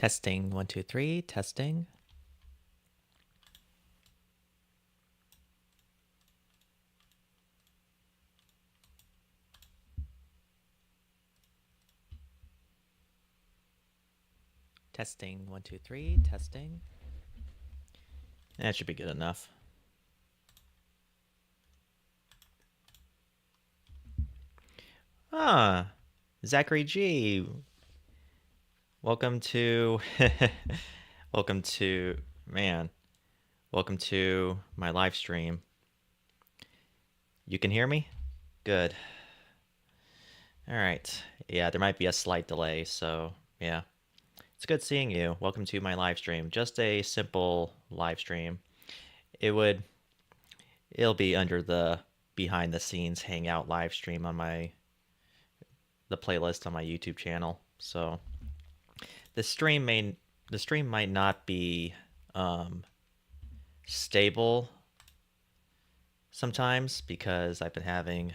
Testing, 1, 2, 3, testing. Testing, 1, 2, 3, testing. That should be good enough. Ah, Zachary G. Welcome to, welcome to, man, welcome to my live stream. You can hear me? Good. All right. Yeah, there might be a slight delay, so yeah. It's good seeing you. Welcome to my live stream. Just a simple live stream. It'll be under the behind the scenes hangout live stream on the playlist on my YouTube channel. So the stream might not be stable sometimes because I've been having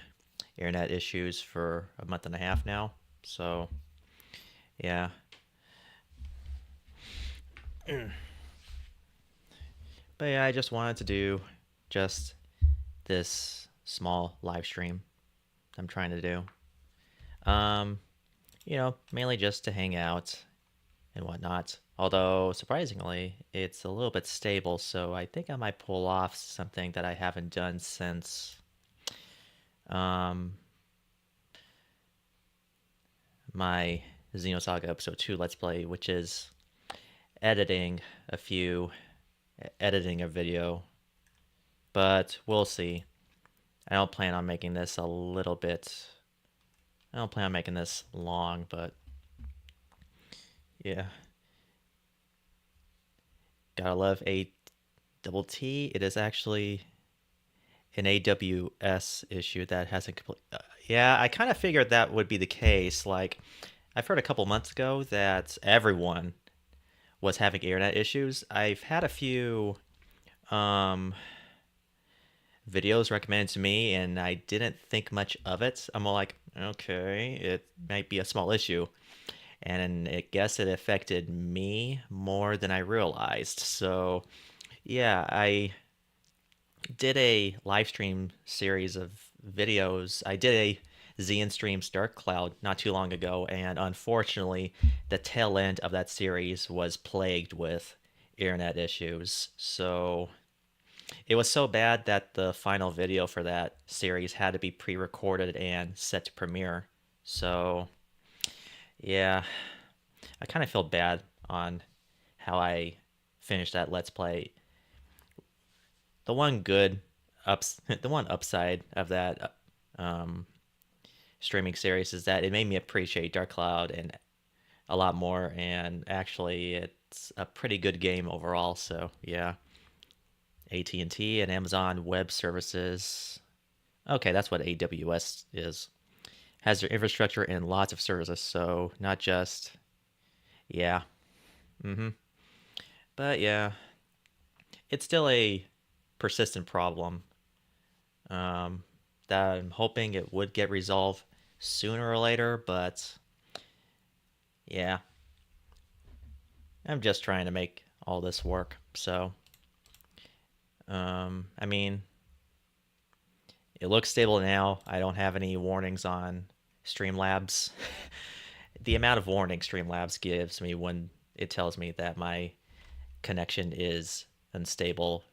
internet issues for a month and a half now. So yeah. But yeah, I just wanted to do just this small live stream I'm trying to do. Mainly just to hang out and whatnot. Although, surprisingly, it's a little bit stable, so I think I might pull off something that I haven't done since my Xenosaga Episode 2 Let's Play, which is editing a video. But we'll see. I don't plan on making this I don't plan on making this long, but yeah. Gotta love ATT. It is actually an AWS issue that hasn't complete. Yeah, I kind of figured that would be the case. Like, I've heard a couple months ago that everyone was having internet issues. I've had a few videos recommended to me, and I didn't think much of it. I'm all like, okay, it might be a small issue. And I guess it affected me more than I realized. So, yeah, I did a live stream series of videos. I did a Zen Streams Dark Cloud not too long ago, and unfortunately, the tail end of that series was plagued with internet issues. So it was so bad that the final video for that series had to be pre-recorded and set to premiere. So yeah, I kind of feel bad on how I finished that Let's Play. The one the one upside of that streaming series is that it made me appreciate Dark Cloud and a lot more, and actually, it's a pretty good game overall. So yeah, AT&T and Amazon Web Services. Okay, that's what AWS is. Has their infrastructure and lots of services, so not just yeah. But yeah, it's still a persistent problem that I'm hoping it would get resolved sooner or later, but yeah, I'm just trying to make all this work. So, I mean, it looks stable now. I don't have any warnings on Streamlabs. The amount of warning Streamlabs gives me when it tells me that my connection is unstable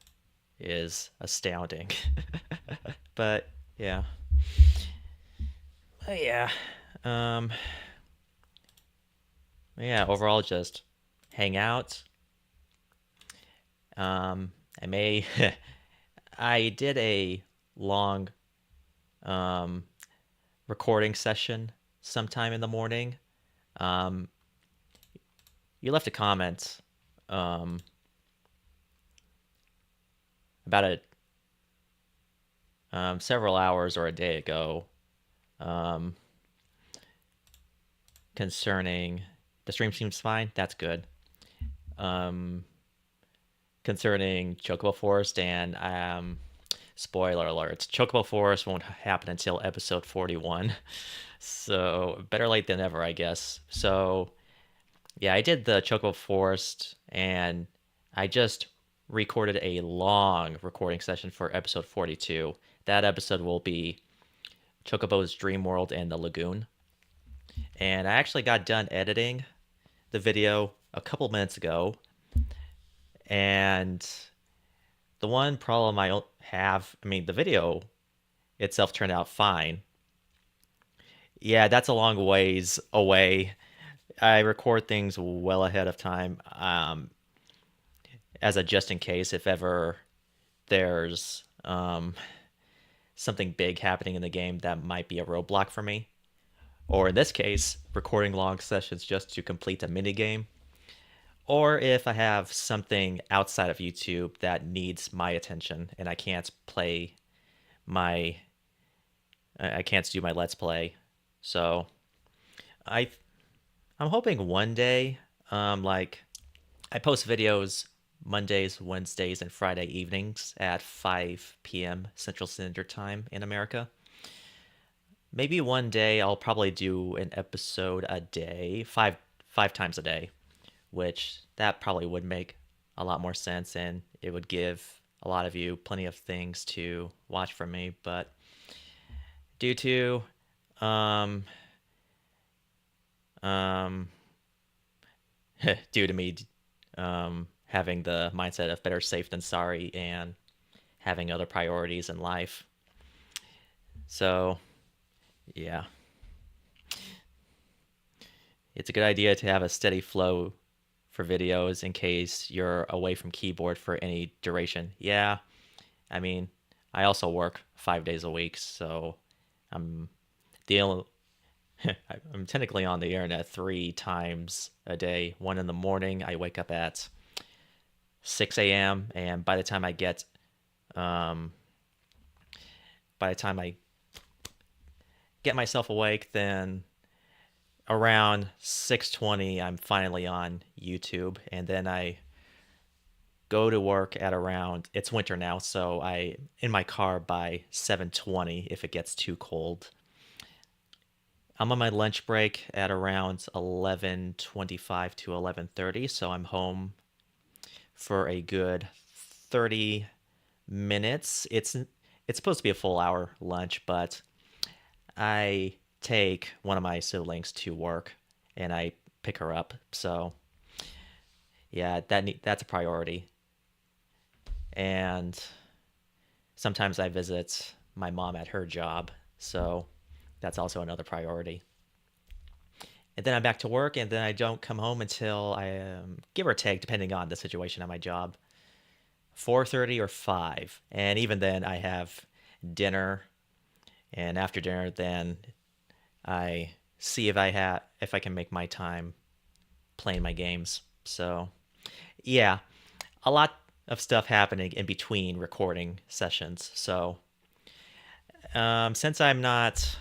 is astounding. But yeah. But yeah. Um yeah, overall just hang out. I may I did a long recording session sometime in the morning. You left a comment about it several hours or a day ago concerning the stream seems fine. That's good. Concerning Chocobo Forest and spoiler alerts, Chocobo Forest won't happen until episode 41. So better late than ever, I guess. So Yeah, I did the Choco Forest, and I just recorded a long recording session for episode 42. That episode will be Chocobo's Dream World and the Lagoon. And I actually got done editing the video a couple minutes ago, and the one problem I have, I mean, the video itself turned out fine. Yeah, that's a long ways away. I record things well ahead of time, as a just in case if ever there's something big happening in the game that might be a roadblock for me. Or in this case, recording long sessions just to complete a mini game. Or if I have something outside of YouTube that needs my attention and my I can't do my let's play. So I I'm hoping one day, like I post videos Mondays, Wednesdays, and Friday evenings at 5 p.m. Central Standard Time in America. Maybe one day I'll probably do an episode a day, five times a day, which that probably would make a lot more sense, and it would give a lot of you plenty of things to watch from me. But due to um um due to me having the mindset of better safe than sorry and having other priorities in life. So, yeah, it's a good idea to have a steady flow for videos in case you're away from keyboard for any duration. Yeah, I mean, I also work 5 days a week, so I'm dealing. I'm technically on the internet 3 times a day. One in the morning, I wake up at 6 a.m. and um, by the time I get myself awake, then around 6:20 I'm finally on YouTube, and then I go to work at around, it's winter now, so I in my car by 7:20 if it gets too cold. I'm on my lunch break at around 11:25 to 11:30, so I'm home for a good 30 minutes. It's supposed to be a full hour lunch, but I take one of my siblings to work and I pick her up. So yeah, that's a priority. And sometimes I visit my mom at her job, so that's also another priority. And then I'm back to work, and then I don't come home until give or take, depending on the situation at my job, 4:30 or 5. And even then, I have dinner, and after dinner, then I see if I can make my time playing my games. So yeah, a lot of stuff happening in between recording sessions. So um, since I'm not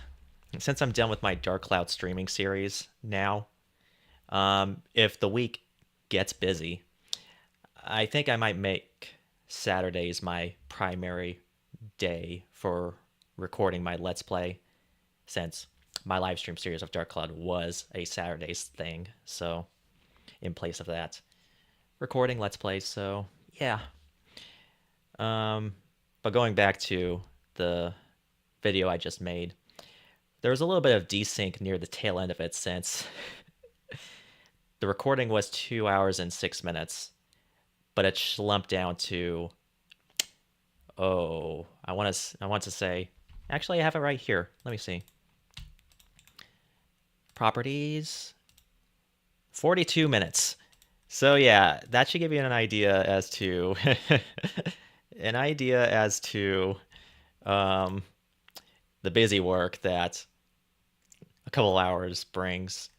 since I'm done with my Dark Cloud streaming series now, if the week gets busy, I think I might make Saturdays my primary day for recording my Let's Play, since my live stream series of Dark Cloud was a Saturdays thing. So in place of that, recording Let's Plays. So yeah. Um, but going back to the video I just made, there was a little bit of desync near the tail end of it, since the recording was 2 hours and 6 minutes, but it slumped down to, I want to say, actually I have it right here. Let me see. Properties, 42 minutes. So yeah, that should give you an idea as to um, the busy work that a couple hours brings.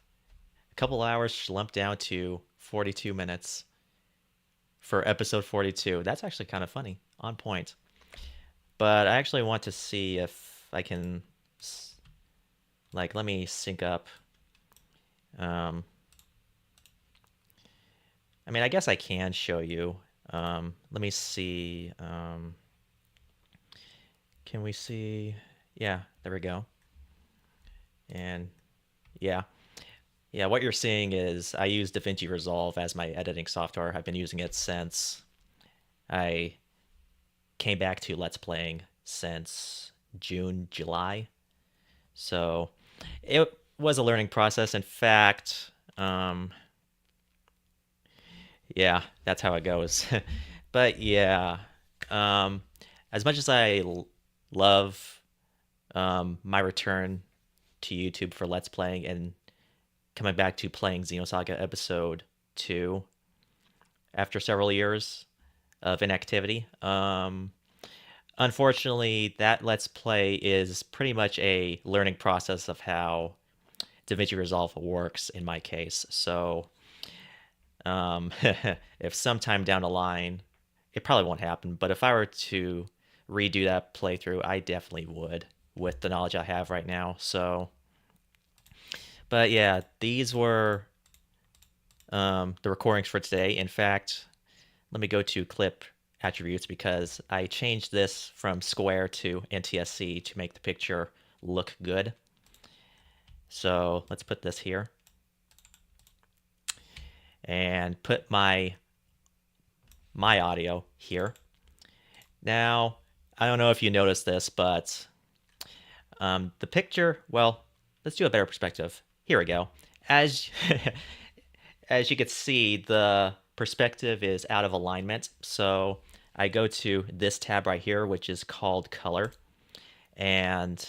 A couple hours slumped down to 42 minutes for episode 42. That's actually kind of funny. On point. But I actually want to see if I can, like, let me sync up. Um, I mean, I guess I can show you. Let me see. Can we see? Yeah, there we go. And yeah. Yeah, what you're seeing is I use DaVinci Resolve as my editing software. I've been using it since I came back to Let's Playing since June, July. So it was a learning process. In fact, yeah, that's how it goes. But yeah, um, as much as love my return to YouTube for Let's Playing and coming back to playing Xenosaga Episode 2 after several years of inactivity, unfortunately, that Let's Play is pretty much a learning process of how DaVinci Resolve works in my case. So, um, if sometime down the line, it probably won't happen, but if I were to redo that playthrough, I definitely would with the knowledge I have right now. So, but yeah, these were the recordings for today. In fact, let me go to clip attributes because I changed this from square to NTSC to make the picture look good. So let's put this here and put my audio here. Now, I don't know if you noticed this, but the picture, well, let's do a better perspective. Here we go. As as you can see, the perspective is out of alignment. So I go to this tab right here, which is called color, and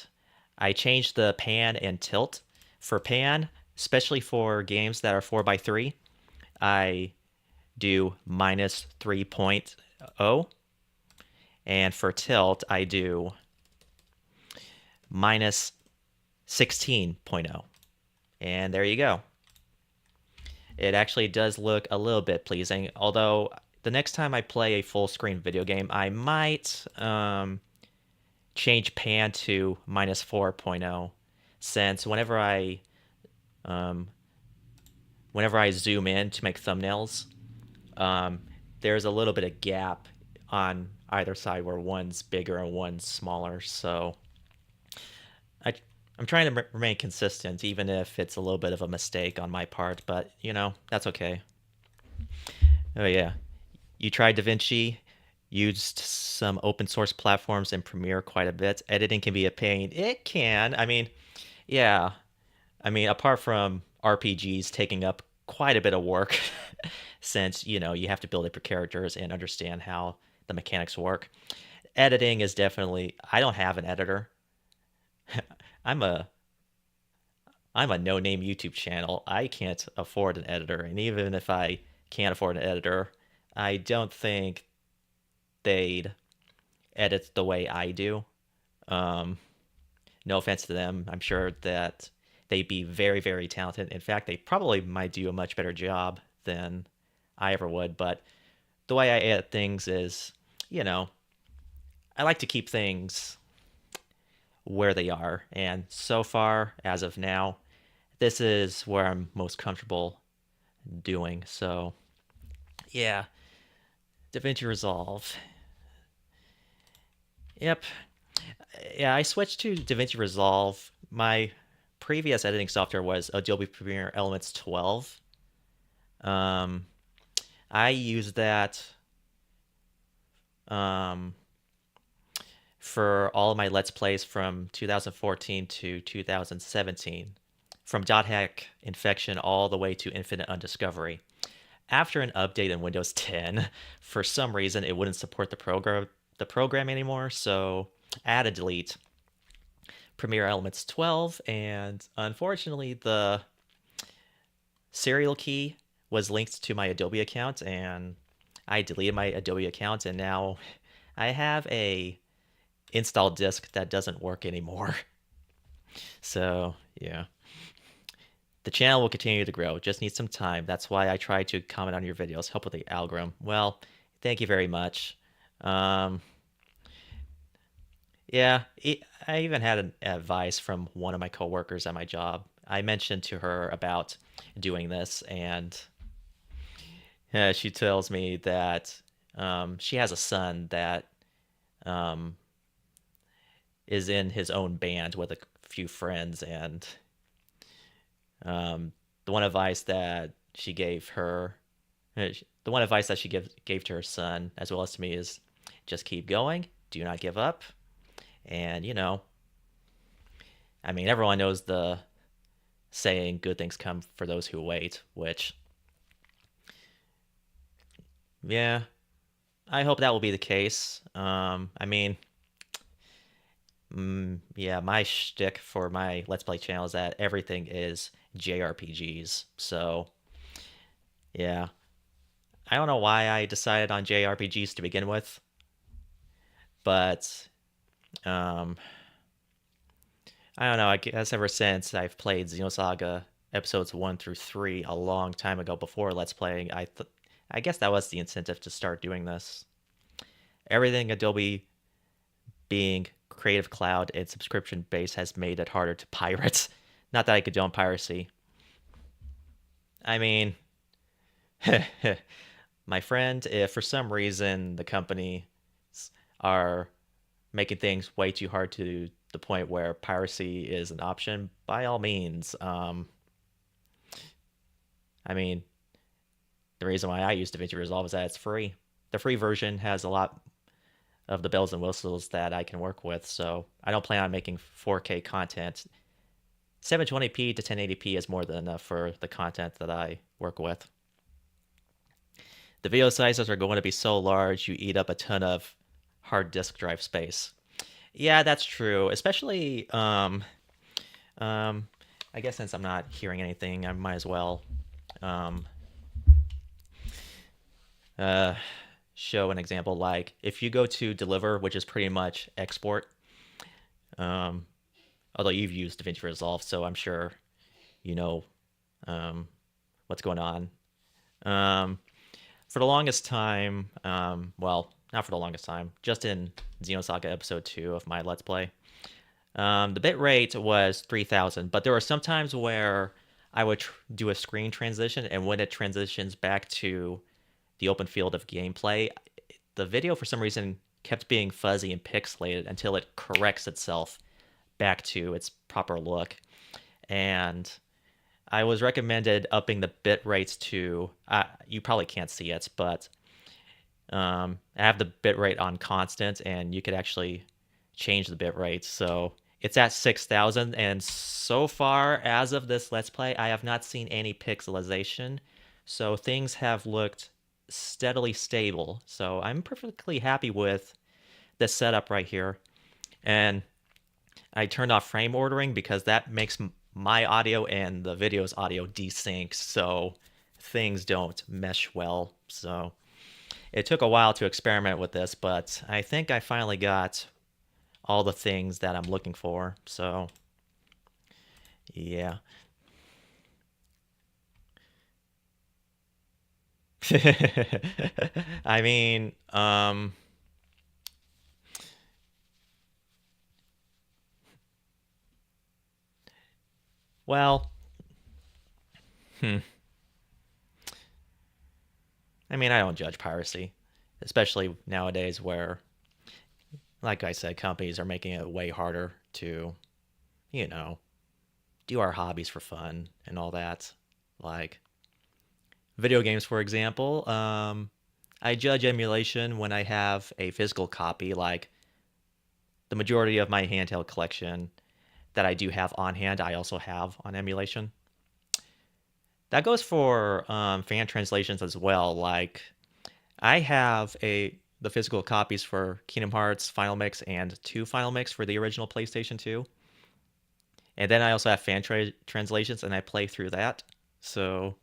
I change the pan and tilt. For pan, especially for games that are 4:3, I do minus 3.0, and for tilt, I do minus 16.0. And there you go. It actually does look a little bit pleasing, although the next time I play a full screen video game, I might change pan to minus 4.0, since um, whenever I zoom in to make thumbnails, um, there's a little bit of gap on either side where one's bigger and one's smaller. So I, I'm trying to remain consistent, even if it's a little bit of a mistake on my part, but that's okay. Oh, yeah. You tried DaVinci, used some open source platforms and Premiere quite a bit. Editing can be a pain. It can. I mean, yeah. I mean, apart from RPGs taking up quite a bit of work, since, you have to build up your characters and understand how the mechanics work. Editing is definitely, I don't have an editor. I'm a I'm a no-name YouTube channel. I can't afford an editor, and even if I can't afford an editor, I don't think they'd edit the way I do. Um, no offense to them. I'm sure that they'd be very, very talented. In fact, they probably might do a much better job than I ever would. But the way I edit things is, you know, I like to keep things where they are. And so far, as of now, this is where I'm most comfortable doing. So, yeah, DaVinci Resolve. Yep. Yeah, I switched to DaVinci Resolve. My previous editing software was Adobe Premiere Elements 12. Um, I used that um, for all of my Let's Plays from 2014 to 2017, from Dot Hack Infection all the way to Infinite Undiscovery. After an update in Windows 10, for some reason it wouldn't support the program anymore, so I had to delete Premiere Elements 12, and unfortunately the serial key was linked to my Adobe account, and I deleted my Adobe account, and now I have a install disk that doesn't work anymore. So, yeah. The channel will continue to grow. It just needs some time. That's why I try to comment on your videos, help with the algorithm. Well, thank you very much. Um, yeah, I even had an advice from one of my coworkers at my job. I mentioned to her about doing this, and she tells me that she has a son that um, is in his own band with a few friends, and um, the one advice that she gave her, the one advice that she gave to her son as well as to me is just keep going, do not give up, and I mean, everyone knows the saying "good things come for those who wait," which, yeah, I hope that will be the case. I mean, yeah, my shtick for my Let's Play channel is that everything is JRPGs. So, yeah, I don't know why I decided on JRPGs to begin with, but um, I don't know. I guess ever since I've played Xenosaga episodes 1 through 3 a long time ago before Let's Playing, I guess that was the incentive to start doing this. Everything Adobe being Creative Cloud and subscription based has made it harder to pirate. Not that I condone piracy. I mean, my friend, if for some reason the company are making things way too hard to the point where piracy is an option, by all means. I mean, the reason why I use DaVinci Resolve is that it's free. The free version has a lot of the bells and whistles that I can work with, so I don't plan on making 4K content. 720p to 1080p is more than enough for the content that I work with. The video sizes are going to be so large, you eat up a ton of hard disk drive space. Yeah, that's true. Especially, I guess since I'm not hearing anything, I might as well um, show an example. Like if you go to deliver, which is pretty much export, although you've used DaVinci Resolve, so I'm sure you know what's going on. For the longest time, well, not for the longest time, just in Xenosaga Episode 2 of my Let's Play, the bitrate was 3000, but there were some times where I would do a screen transition, and when it transitions back to the open field of gameplay, the video for some reason kept being fuzzy and pixelated until it corrects itself back to its proper look. And I was recommended upping the bit rates to, you probably can't see it, but I have the bit rate on constant, and you could actually change the bit rate. So it's at 6000, and so far as of this Let's Play, I have not seen any pixelization. So things have looked steadily stable. So I'm perfectly happy with this setup right here. And I turned off frame ordering because that makes my audio and the video's audio desync, so things don't mesh well. So it took a while to experiment with this, but I think I finally got all the things that I'm looking for. So yeah. I mean, well, hmm. I mean, I don't judge piracy, especially nowadays where, like I said, companies are making it way harder to, you know, do our hobbies for fun and all that. Like video games, for example. I judge emulation when I have a physical copy, like the majority of my handheld collection that I do have on hand, I also have on emulation. That goes for fan translations as well. Like I have the physical copies for Kingdom Hearts Final Mix and 2 Final Mix for the original PlayStation 2. And then I also have fan translations, and I play through that. So,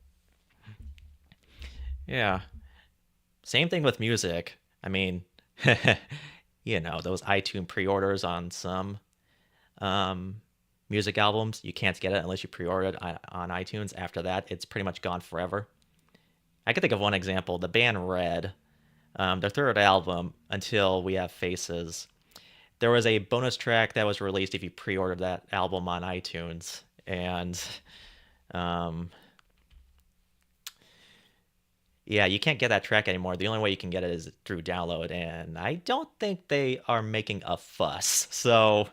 yeah. Same thing with music. I mean, those iTunes pre-orders on some music albums, you can't get it unless you pre-order it on iTunes. After that, it's pretty much gone forever. I can think of one example. The band Red, their third album, Until We Have Faces, there was a bonus track that was released if you pre-ordered that album on iTunes. And yeah, you can't get that track anymore. The only way you can get it is through download, and I don't think they are making a fuss. So,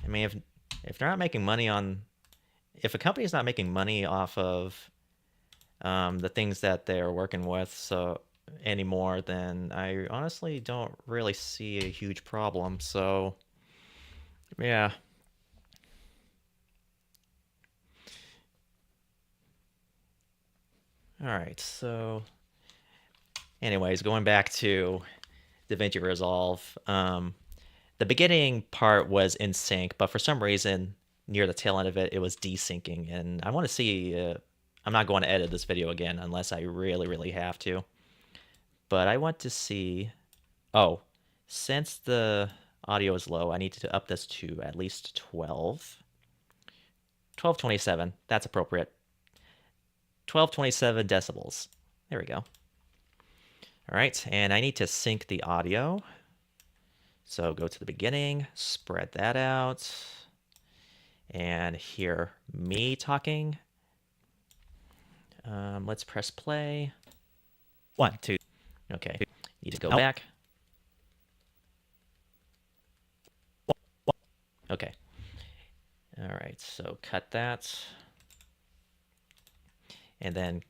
I mean, if they're not making money on if a company's not making money off of the things that they're working with so anymore, then I honestly don't really see a huge problem. So yeah. All right. So anyways, going back to DaVinci Resolve, the beginning part was in sync, but for some reason near the tail end of it, it was desyncing, and I want to see. I'm not going to edit this video again unless I really, really have to. But I want to see. Oh, since the audio is low, I need to up this to at least 12. 1227. That's appropriate. 1227 decibels. There we go. All right, and I need to sync the audio. So go to the beginning, spread that out, and hear me talking. Let's press play. 1, 2. Okay, need to go back. Okay. All right, so cut that. And then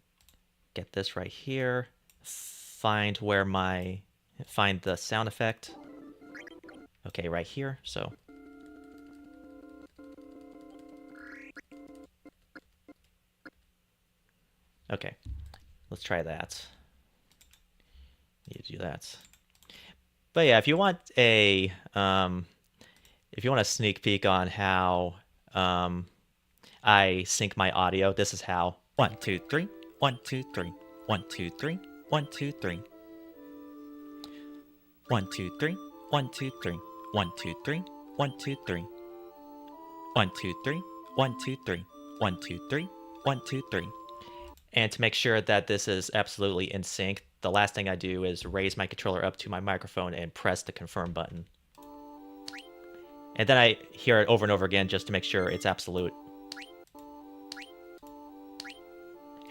get this right here. Find the sound effect. Okay, right here, so. Okay, let's try that. Need to do that. But yeah, if you want a sneak peek on how I sync my audio, this is how. 1, 2, 3. 1, 2, 3. 1, 2, 3. 1, 2, 3. 1, 2, 3. 1, 2, 3. 1, 2, 3. 1, 2, 3. 1, 2, 3. 1, 2, 3. 1, 2, 3. 1, 2, 3. And to make sure that this is absolutely in sync, the last thing I do is raise my controller up to my microphone and press the confirm button. And then I hear it over and over again just to make sure it's absolute.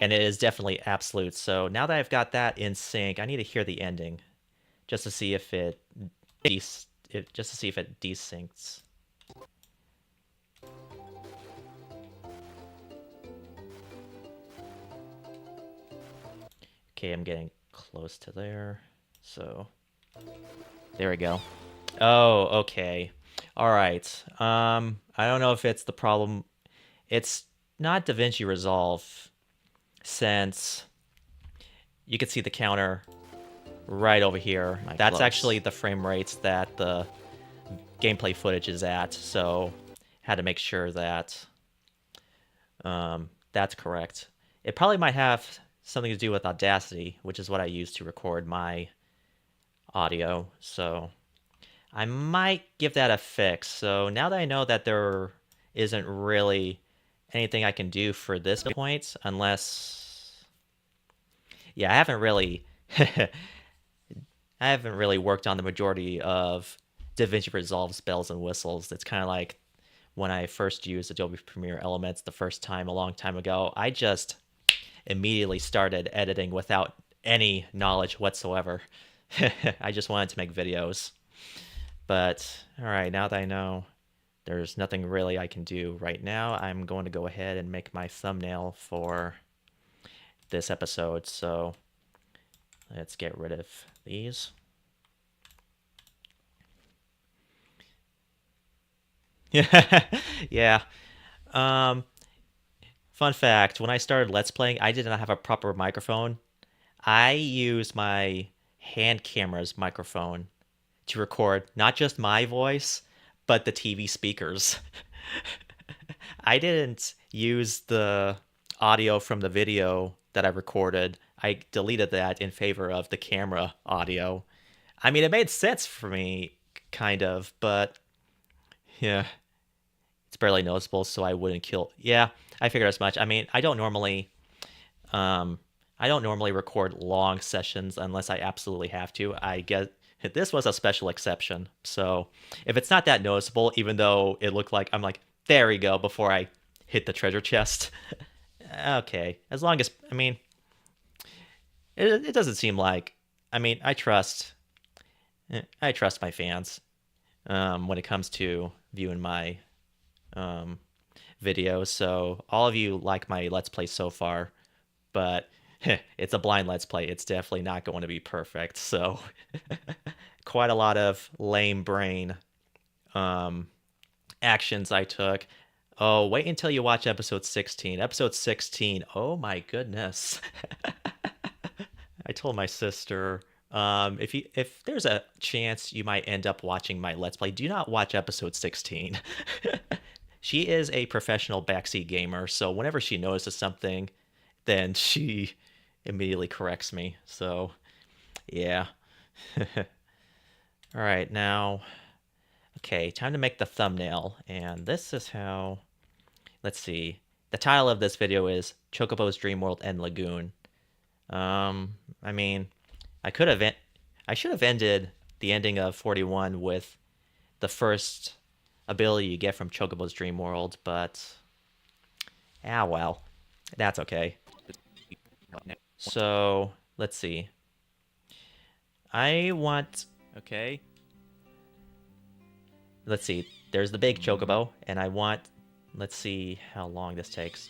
And it is definitely absolute. So now that I've got that in sync, I need to hear the ending just to see if it desyncs. Okay, I'm getting close to there. So there we go. Oh, okay. All right. I don't know if it's the problem. It's not DaVinci Resolve, since you can see the counter right over here. That's actually the frame rates that the gameplay footage is at. So had to make sure that that's correct. It probably might have something to do with Audacity, which is what I use to record my audio. So I might give that a fix. So now that I know that there isn't really anything I can do for this point, unless, yeah, I haven't really worked on the majority of DaVinci Resolve's bells and whistles. It's kind of like when I first used Adobe Premiere Elements the first time a long time ago. I just immediately started editing without any knowledge whatsoever. I just wanted to make videos. But all right, now that I know there's nothing really I can do right now, I'm going to go ahead and make my thumbnail for this episode. So let's get rid of these. Yeah. Fun fact, when I started Let's Playing, I did not have a proper microphone. I used my hand camera's microphone to record not just my voice, but the TV speakers. I didn't use the audio from the video that I recorded. I deleted that in favor of the camera audio. I mean, it made sense for me, kind of, but yeah, it's barely noticeable, so I wouldn't kill. Yeah, I figured as much. I mean, I don't normally record long sessions unless I absolutely have to. I guess this was a special exception. So if it's not that noticeable, even though it looked like I'm like, there we go, before I hit the treasure chest. Okay, as long as, I mean, it doesn't seem like, I mean, I trust my fans when it comes to viewing my videos, so all of you like my Let's Play so far, but it's a blind Let's Play. It's definitely not going to be perfect, so quite a lot of lame brain um, actions I took. Oh, wait until you watch episode 16. Episode 16, oh my goodness. I told my sister, if there's a chance you might end up watching my Let's Play, do not watch episode 16. She is a professional backseat gamer, so whenever she notices something, then she immediately corrects me. So, yeah. All right, now, okay, time to make the thumbnail. And this is how, let's see. The title of this video is Chocobo's Dream World and Lagoon. I mean, I could have, I should have ended the ending of 41 with the first ability you get from Chocobo's Dream World, but well, that's okay. So let's see. I want, okay. Let's see. There's the big Chocobo, and I want, let's see how long this takes.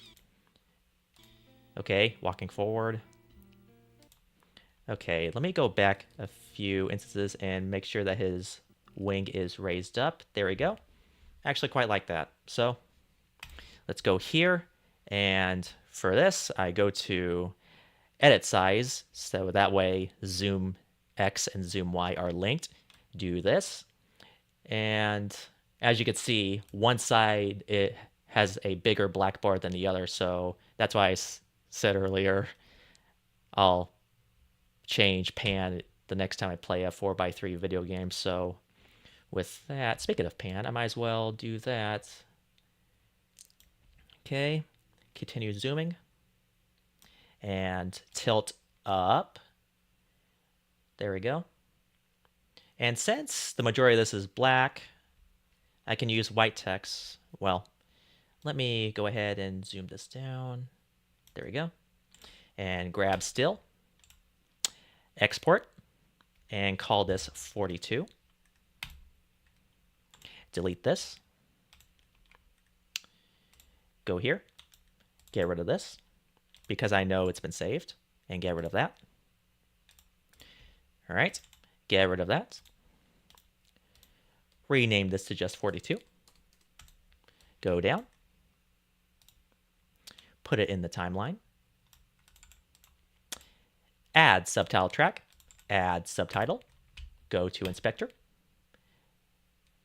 Okay, walking forward. Okay, let me go back a few instances and make sure that his wing is raised up. There we go. I actually quite like that. So let's go here. And for this, I go to edit size. So that way zoom X and zoom Y are linked. Do this. And as you can see, one side, it has a bigger black bar than the other. So that's why I said earlier, I'll change pan the next time I play a 4x3 video game. So with that, speaking of pan, I might as well do that. Okay, continue zooming and tilt up. There we go. And since the majority of this is black, I can use white text. Well, let me go ahead and zoom this down. There we go. And grab still, export, and call this 42. Delete this. Go here, get rid of this, because I know it's been saved, and get rid of that. All right, get rid of that. Rename this to just 42. Go down. Put it in the timeline. Add subtitle track. Add subtitle. Go to inspector.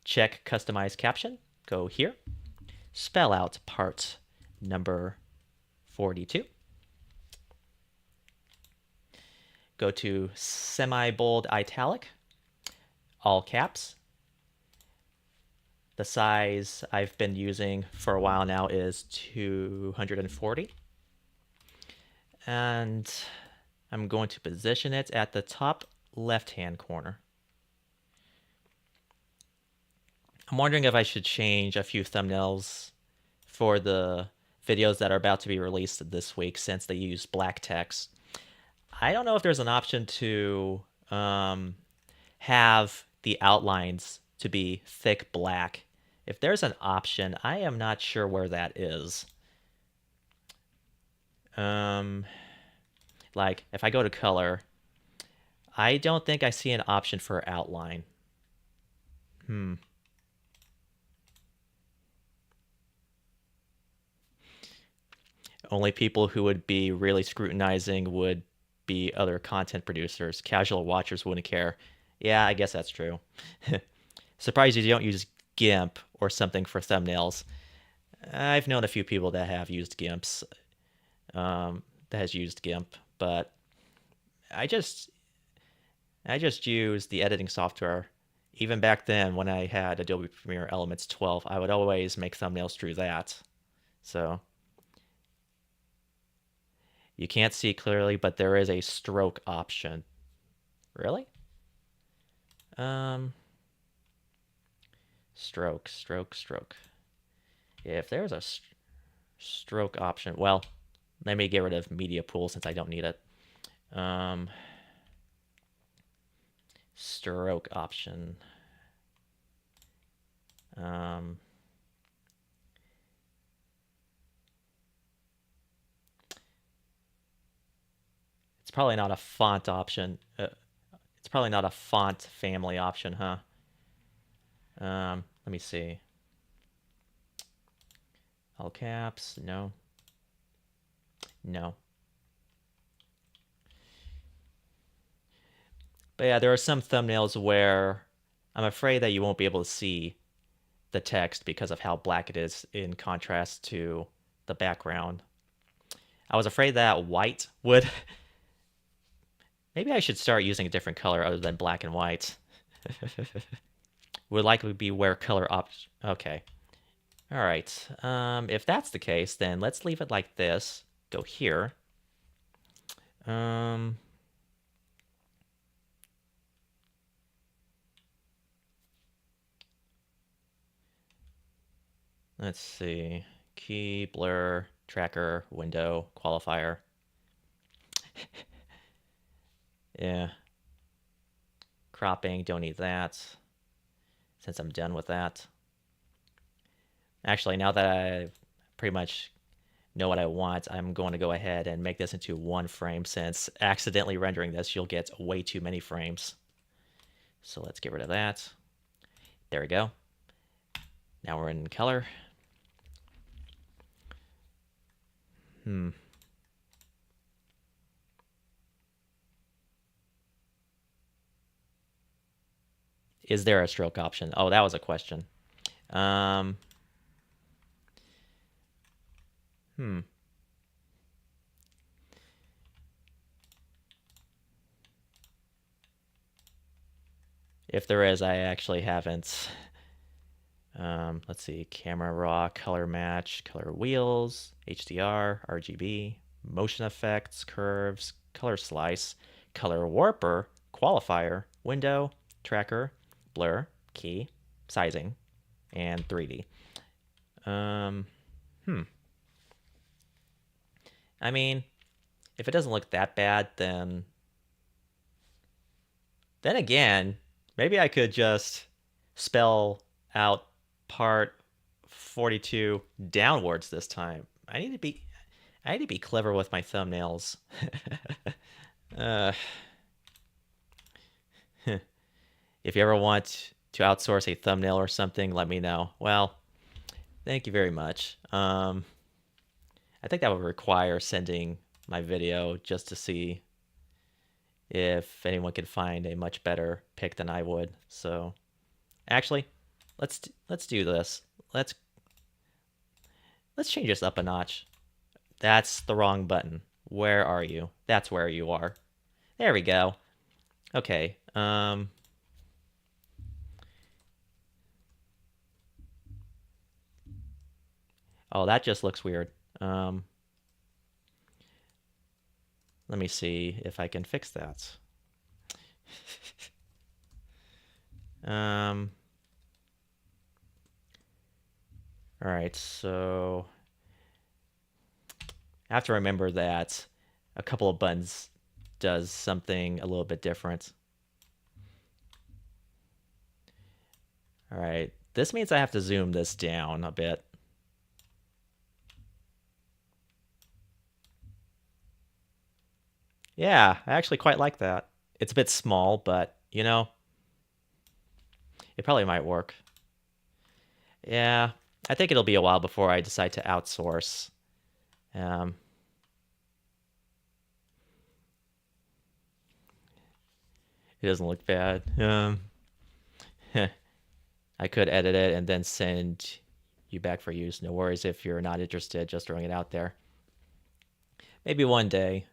Check customize caption. Go here. Spell out part number 42. Go to semi-bold italic. All caps. The size I've been using for a while now is 240. And I'm going to position it at the top left-hand corner. I'm wondering if I should change a few thumbnails for the videos that are about to be released this week since they use black text. I don't know if there's an option to have the outlines to be thick black. If there's an option, I am not sure where that is. Like, if I go to color, I don't think I see an option for outline. Only people who would be really scrutinizing would be other content producers. Casual watchers wouldn't care. Yeah, I guess that's true. Surprised you don't use GIMP or something for thumbnails. I've known a few people that have used GIMPs, but I just use the editing software. Even back then, when I had Adobe Premiere Elements 12, I would always make thumbnails through that. So you can't see clearly, but there is a stroke option. Really? Stroke. If there's a stroke option, well, let me get rid of media pool since I don't need it. Stroke option. It's probably not a font option. It's probably not a font family option, huh? Let me see. All caps, no. No. But yeah, there are some thumbnails where I'm afraid that you won't be able to see the text because of how black it is in contrast to the background. I was afraid that white would. Maybe I should start using a different color other than black and white. Would likely be where color option. Okay. All right. If that's the case, then let's leave it like this. Go here. Let's see. Key, blur, tracker, window, qualifier. Yeah. Cropping, don't need that. Since I'm done with that. Actually, now that I pretty much know what I want, I'm going to go ahead and make this into one frame, since accidentally rendering this, you'll get way too many frames. So let's get rid of that. There we go. Now we're in color. Is there a stroke option? Oh, that was a question. If there is, I actually haven't. Let's see, camera raw, color match, color wheels, HDR, RGB, motion effects, curves, color slice, color warper, qualifier, window, tracker, blur, key, sizing, and 3D. I mean, if it doesn't look that bad, then again, maybe I could just spell out part 42 downwards this time. I need to be clever with my thumbnails. If you ever want to outsource a thumbnail or something, let me know. Well, thank you very much. I think that would require sending my video just to see if anyone could find a much better pick than I would. So, actually, let's do this. Let's change this up a notch. That's the wrong button. Where are you? That's where you are. There we go. Okay. Oh, that just looks weird. Let me see if I can fix that. All right, so I have to remember that a couple of buttons does something a little bit different. All right, this means I have to zoom this down a bit. Yeah, I actually quite like that. It's a bit small, but, you know, it probably might work. Yeah, I think it'll be a while before I decide to outsource. It doesn't look bad. I could edit it and then send you back for use. No worries if you're not interested, just throwing it out there. Maybe one day.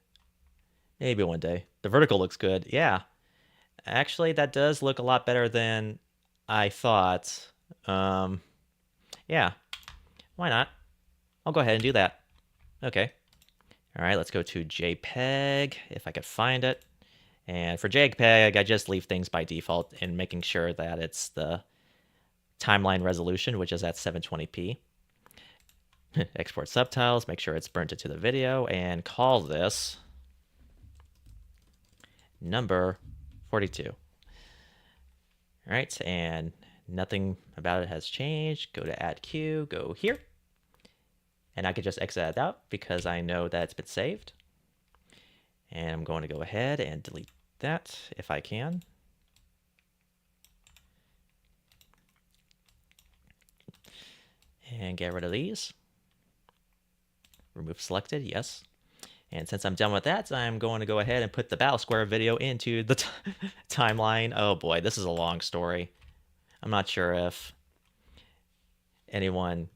Maybe one day. The vertical looks good. Yeah. Actually, that does look a lot better than I thought. Yeah. Why not? I'll go ahead and do that. Okay. All right, let's go to JPEG, if I could find it. And for JPEG, I just leave things by default and making sure that it's the timeline resolution, which is at 720p. Export subtitles, make sure it's burnt into the video, and call this number 42. All right, and nothing about it has changed. Go to add queue, go here. And I could just exit that out because I know that it's been saved. And I'm going to go ahead and delete that if I can. And get rid of these. Remove selected, yes. And since I'm done with that, I'm going to go ahead and put the Battle Square video into the timeline. Oh boy, this is a long story. I'm not sure if anyone...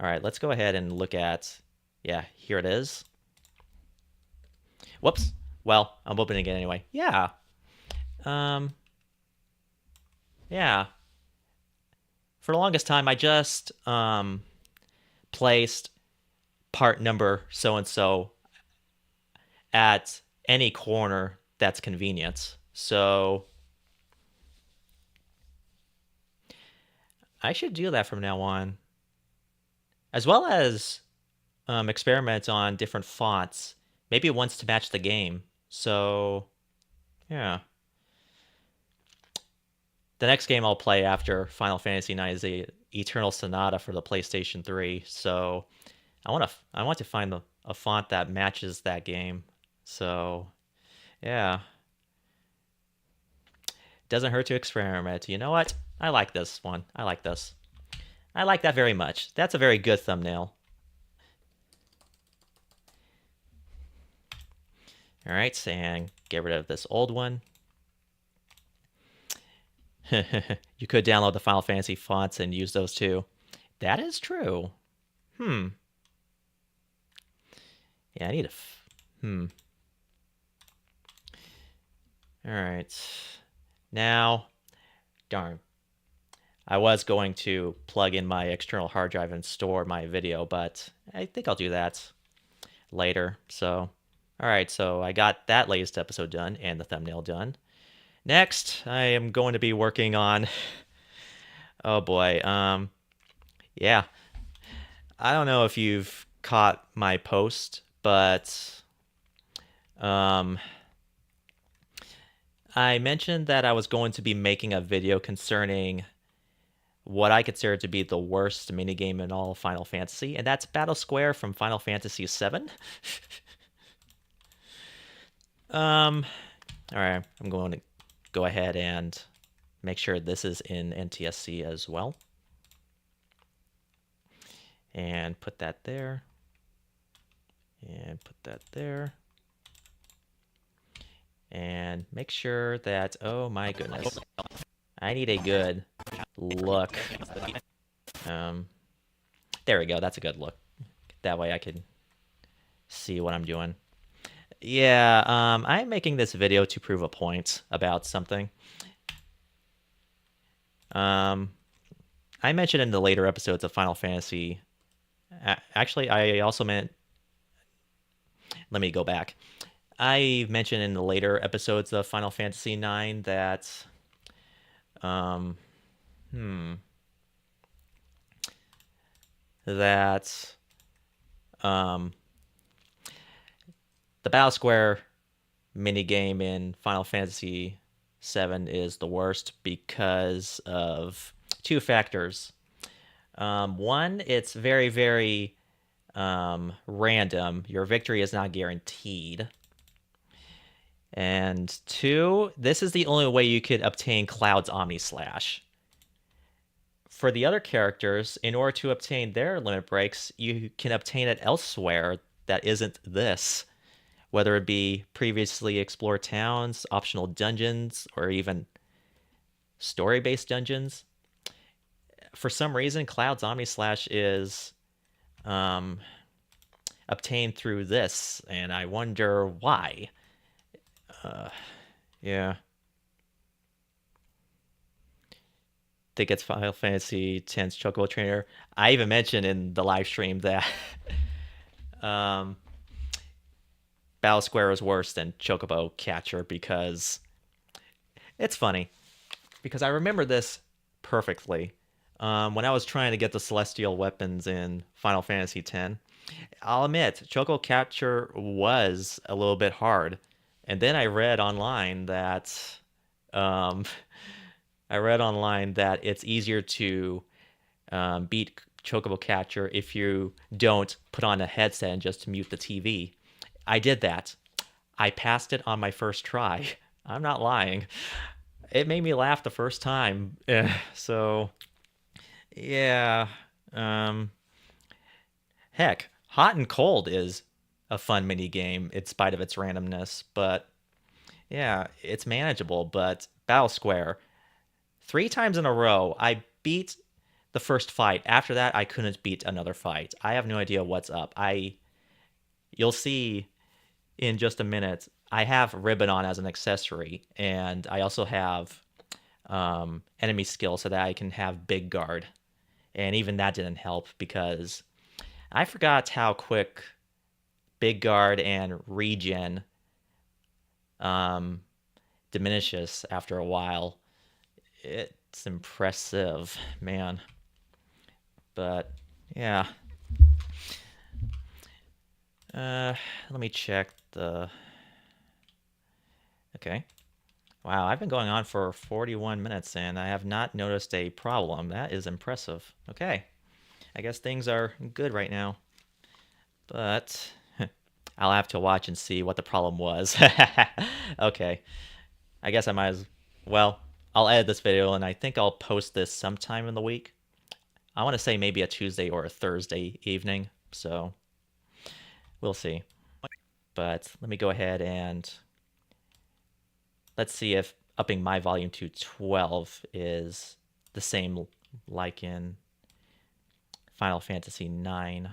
All right, let's go ahead and look at... Yeah, here it is. Whoops. Well, I'm opening it anyway. Yeah. Yeah. For the longest time, I just placed part number so-and-so at any corner that's convenient. So I should do that from now on. As well as experiment on different fonts. Maybe once to match the game. So, yeah. The next game I'll play after Final Fantasy IX is the Eternal Sonata for the PlayStation 3. So I want to find a font that matches that game. So yeah, doesn't hurt to experiment. You know what? I like this one. I like this. I like that very much. That's a very good thumbnail. All right, and get rid of this old one. You could download the Final Fantasy fonts and use those too. That is true. Yeah, I need a... All right. Now, darn. I was going to plug in my external hard drive and store my video, but I think I'll do that later. So, all right. So I got that latest episode done and the thumbnail done. Next, I am going to be working on... Oh boy. Yeah. I don't know if you've caught my post, but I mentioned that I was going to be making a video concerning what I consider to be the worst minigame in all Final Fantasy, and that's Battle Square from Final Fantasy VII. All right, I'm going to go ahead and make sure this is in NTSC as well. And put that there. And put that there. And make sure that, oh my goodness, I need a good look. There we go, that's a good look. That way I can see what I'm doing. Yeah, I'm making this video to prove a point about something. I mentioned in the later episodes of Final Fantasy... Actually, I also meant... Let me go back. I mentioned in the later episodes of Final Fantasy IX that... that... the Battle Square minigame in Final Fantasy VII is the worst because of two factors. One, it's very, very random. Your victory is not guaranteed. And two, this is the only way you could obtain Cloud's Omni Slash. For the other characters, in order to obtain their limit breaks, you can obtain it elsewhere that isn't this. Whether it be previously explored towns, optional dungeons, or even story-based dungeons. For some reason, Cloud's Omni Slash is obtained through this, and I wonder why. Yeah. Think it's Final Fantasy X's Chocobo Trainer. I even mentioned in the live stream that Battle Square is worse than Chocobo Catcher because it's funny. Because I remember this perfectly. When I was trying to get the Celestial weapons in Final Fantasy X, I'll admit, Chocobo Catcher was a little bit hard. And then I read online that it's easier to beat Chocobo Catcher if you don't put on a headset and just mute the TV. I did that. I passed it on my first try. I'm not lying. It made me laugh the first time. So, yeah. Um, Heck, hot and cold is a fun mini game in spite of its randomness, but yeah, it's manageable. But Battle Square, 3 times in a row, I beat the first fight. After that, I couldn't beat another fight. I have no idea what's up. You'll see in just a minute. I have ribbon on as an accessory, and I also have enemy skill so that I can have big guard. And even that didn't help because I forgot how quick big guard and regen um, diminishes after a while. It's impressive, man. But yeah, let me check the. Okay. Wow, I've been going on for 41 minutes and I have not noticed a problem. That is impressive. Okay. I guess things are good right now. But I'll have to watch and see what the problem was. Okay. I guess I might as well. I'll edit this video and I think I'll post this sometime in the week. I want to say maybe a Tuesday or a Thursday evening. So we'll see. But let me go ahead and let's see if upping my volume to 12 is the same like in Final Fantasy IX.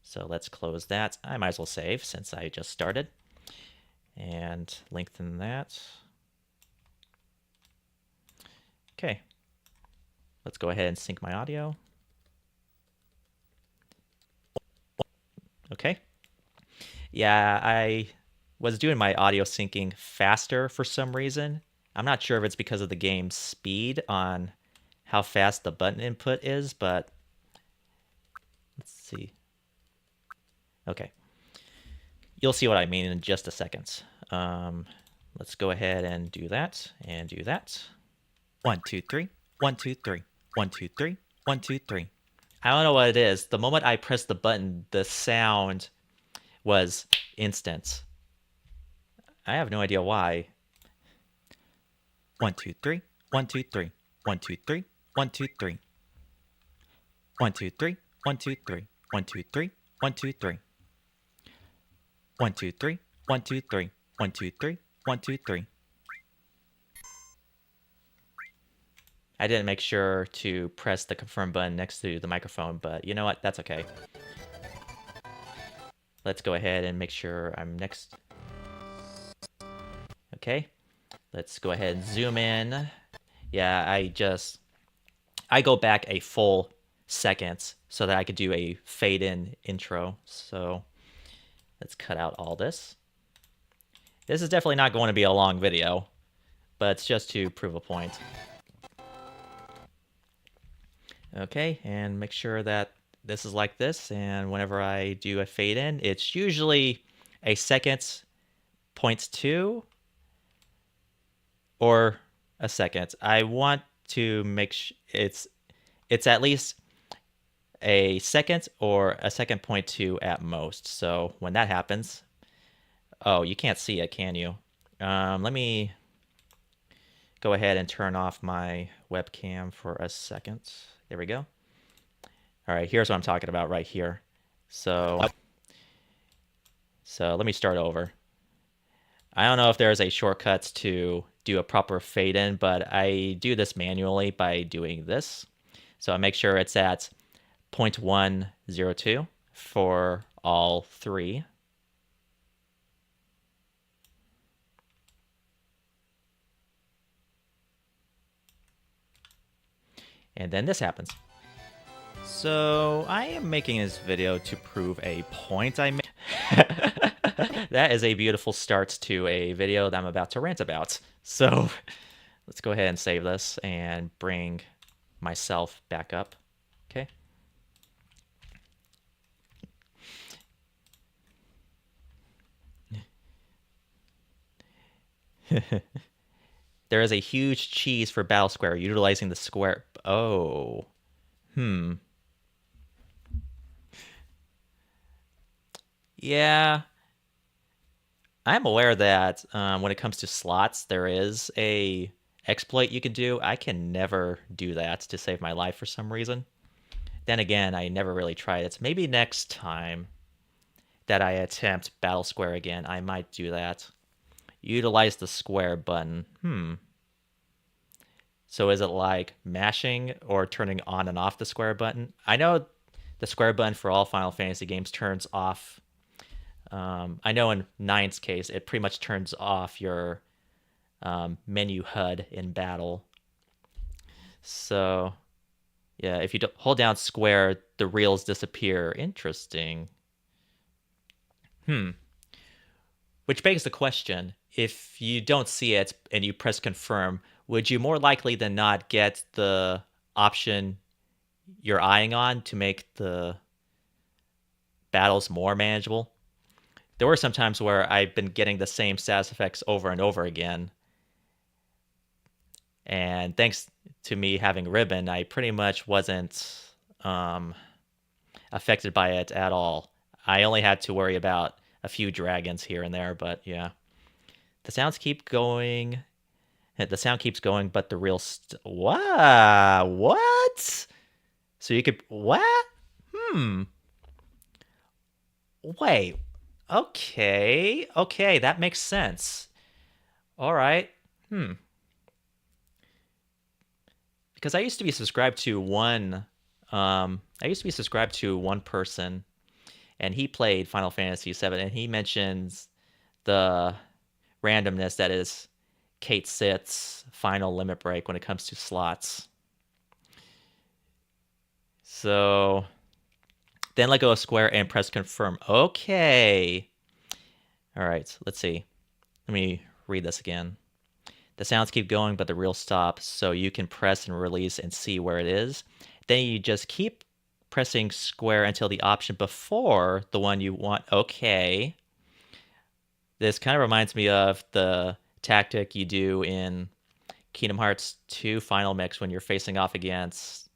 So let's close that. I might as well save since I just started. And lengthen that. Okay. Let's go ahead and sync my audio. Okay. Yeah, I was doing my audio syncing faster for some reason. I'm not sure if it's because of the game's speed on how fast the button input is, but let's see. Okay. You'll see what I mean in just a second. Let's go ahead and do that and do that. 1, 2, 3. 1, 2, 3. 1, 2, 3. 1, 2, 3. I don't know what it is. The moment I pressed the button, the sound was instant. I have no idea why. 1, 2, 3. 1, 2, 3. 1, 2, 3. 1, 2, 3. 1, 2, 3. 1, 2, 3. 1, 2, 3. 1, 2, 3. 1, 2, 3. 1, 2, 3. 1, 2, 3. 1, 2, 3. I didn't make sure to press the confirm button next to the microphone, but you know what? That's okay. Let's go ahead and make sure I'm next. Okay. Let's go ahead and zoom in. Yeah, I go back a full second so that I could do a fade in intro. So let's cut out all this. This is definitely not going to be a long video, but it's just to prove a point. Okay, and make sure that this is like this, and whenever I do a fade in, it's usually a second, 0.2, or a second. I want to make it's at least a second or a second 0.2 at most. So when that happens, oh, you can't see it, can you? Let me go ahead and turn off my webcam for a second. There we go. All right, here's what I'm talking about right here. So let me start over. I don't know if there's a shortcut to do a proper fade in, but I do this manually by doing this. So I make sure it's at 0.102 for all three. And then this happens. So I am making this video to prove a point I made. That is a beautiful start to a video that I'm about to rant about. So let's go ahead and save this and bring myself back up. Okay. There is a huge cheese for Battle Square utilizing the square. Oh. Yeah. I'm aware that when it comes to slots, there is a exploit you can do. I can never do that to save my life for some reason. Then again, I never really tried it. Maybe next time that I attempt Battle Square again, I might do that. Utilize the square button. So is it like mashing or turning on and off the square button? I know the square button for all Final Fantasy games turns off. I know in Nine's case, it pretty much turns off your menu HUD in battle. So yeah, if you hold down square, the reels disappear. Interesting. Which begs the question, if you don't see it and you press confirm, would you more likely than not get the option you're eyeing on to make the battles more manageable? There were some times where I've been getting the same status effects over and over again. And thanks to me having ribbon, I pretty much wasn't affected by it at all. I only had to worry about a few dragons here and there, but yeah. The sounds keep going. The sound keeps going, but the real wow, what? So you could what? Wait. Okay, that makes sense. All right. Because I used to be subscribed to one. I used to be subscribed to one person, and he played Final Fantasy VII, and he mentions the randomness that is Kate Sith's final limit break when it comes to slots. So then let go of square and press confirm. Okay. All right, let's see. Let me read this again. The sounds keep going, but the reel stops, so you can press and release and see where it is. Then you just keep pressing square until the option before the one you want. Okay. This kind of reminds me of the tactic you do in Kingdom Hearts 2 Final Mix when you're facing off against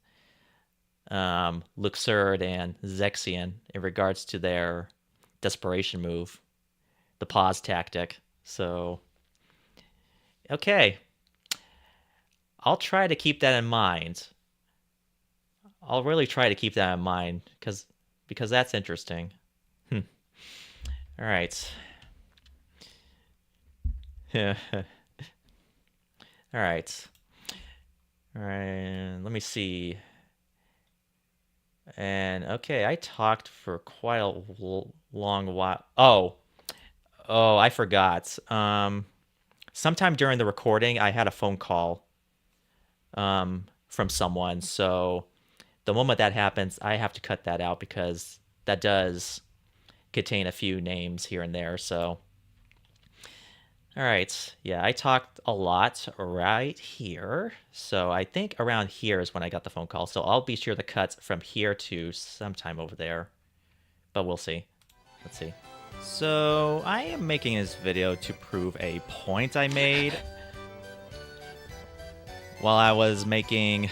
Luxord and Zexion in regards to their desperation move, the pause tactic. So, okay. I'll try to keep that in mind. I'll really try to keep that in mind because that's interesting. All right. All right. All right. Let me see. And okay, I talked for quite a long while. Oh, I forgot. Sometime during the recording, I had a phone call from someone. So the moment that happens, I have to cut that out because that does contain a few names here and there. So, all right. Yeah, I talked a lot right here. So I think around here is when I got the phone call. So I'll be sure to cut from here to sometime over there. But we'll see. Let's see. So I am making this video to prove a point I made while I was making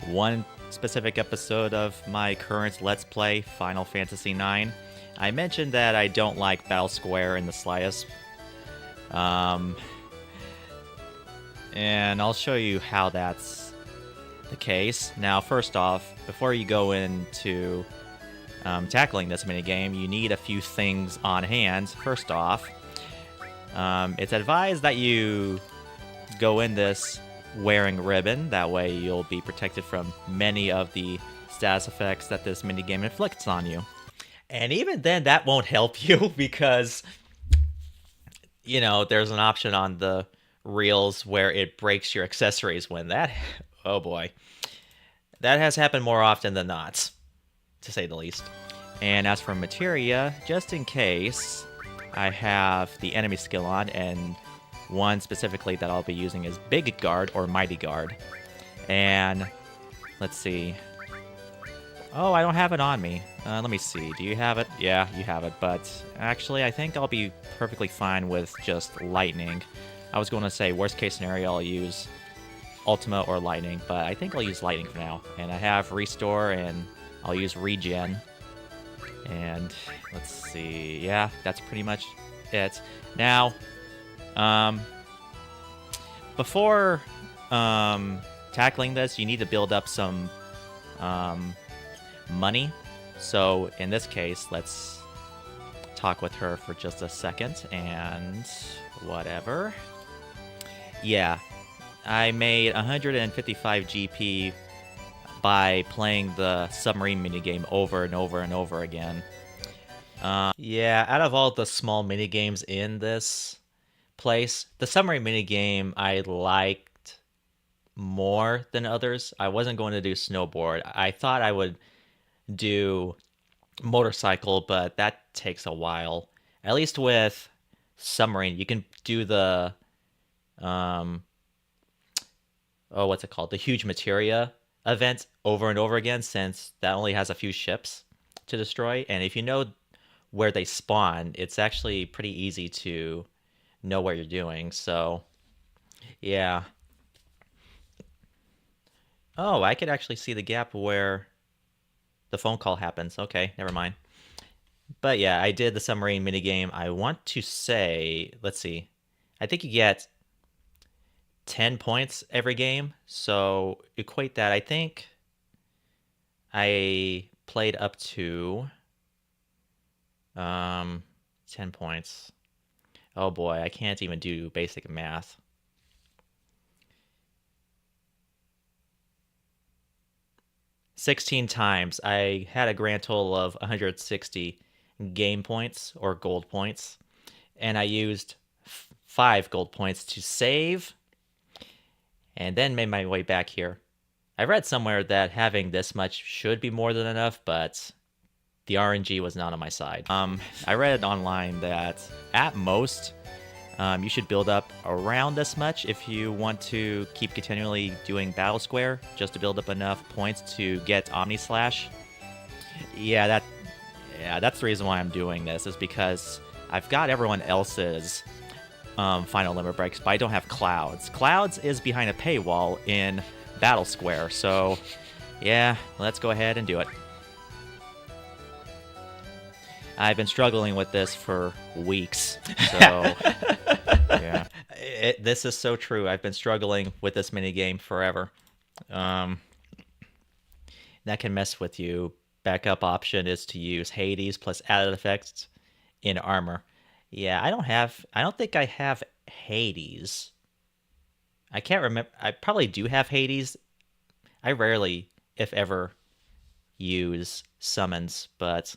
one specific episode of my current Let's Play, Final Fantasy IX. I mentioned that I don't like Battle Square in the slightest. And I'll show you how that's the case. Now, first off, before you go into tackling this minigame, you need a few things on hand. First off, it's advised that you go in this wearing ribbon. That way you'll be protected from many of the status effects that this minigame inflicts on you. And even then, that won't help you because, you know, there's an option on the reels where it breaks your accessories when that... Oh boy. That has happened more often than not, to say the least. And as for materia, just in case, I have the enemy skill on, and one specifically that I'll be using is Big Guard or Mighty Guard. And let's see. Oh, I don't have it on me. Let me see. Do you have it? Yeah, you have it. But actually, I think I'll be perfectly fine with just Lightning. I was going to say, worst case scenario, I'll use Ultima or Lightning, but I think I'll use Lightning for now. And I have Restore, and I'll use Regen. And let's see. Yeah, that's pretty much it. Now, um, before tackling this, you need to build up some money. So in this case, let's talk with her for just a second and whatever. Yeah, I made 155 GP by playing the submarine minigame over and over and over again. Yeah, out of all the small minigames in this place, the submarine minigame I liked more than others. I wasn't going to do snowboard. I thought I would do motorcycle, but that takes a while. At least with submarine, you can do the what's it called? The huge materia event over and over again, since that only has a few ships to destroy. And if you know where they spawn, it's actually pretty easy to know what you're doing. So, yeah. Oh, I could actually see the gap where the phone call happens. Okay, never mind. But yeah, I did the submarine minigame. I want to say, let's see. I think you get 10 points every game. So equate that. I think I played up to 10 points. Oh boy, I can't even do basic math. "16 times. I had a grand total of 160 game points or gold points, and I used 5 gold points to save and then made my way back here. I read somewhere that having this much should be more than enough, but the RNG was not on my side. I read online that at most, you should build up around this much if you want to keep continually doing Battle Square, just to build up enough points to get Omni Slash. Yeah, that's the reason why I'm doing this, is because I've got everyone else's final limit breaks, but I don't have Clouds. Clouds is behind a paywall in Battle Square, so yeah, let's go ahead and do it. I've been struggling with this for weeks, so yeah. This is so true. I've been struggling with this minigame forever. That can mess with you. Backup option is to use Hades plus added effects in armor. Yeah, I don't think I have Hades. I can't remember. I probably do have Hades. I rarely, if ever, use summons, but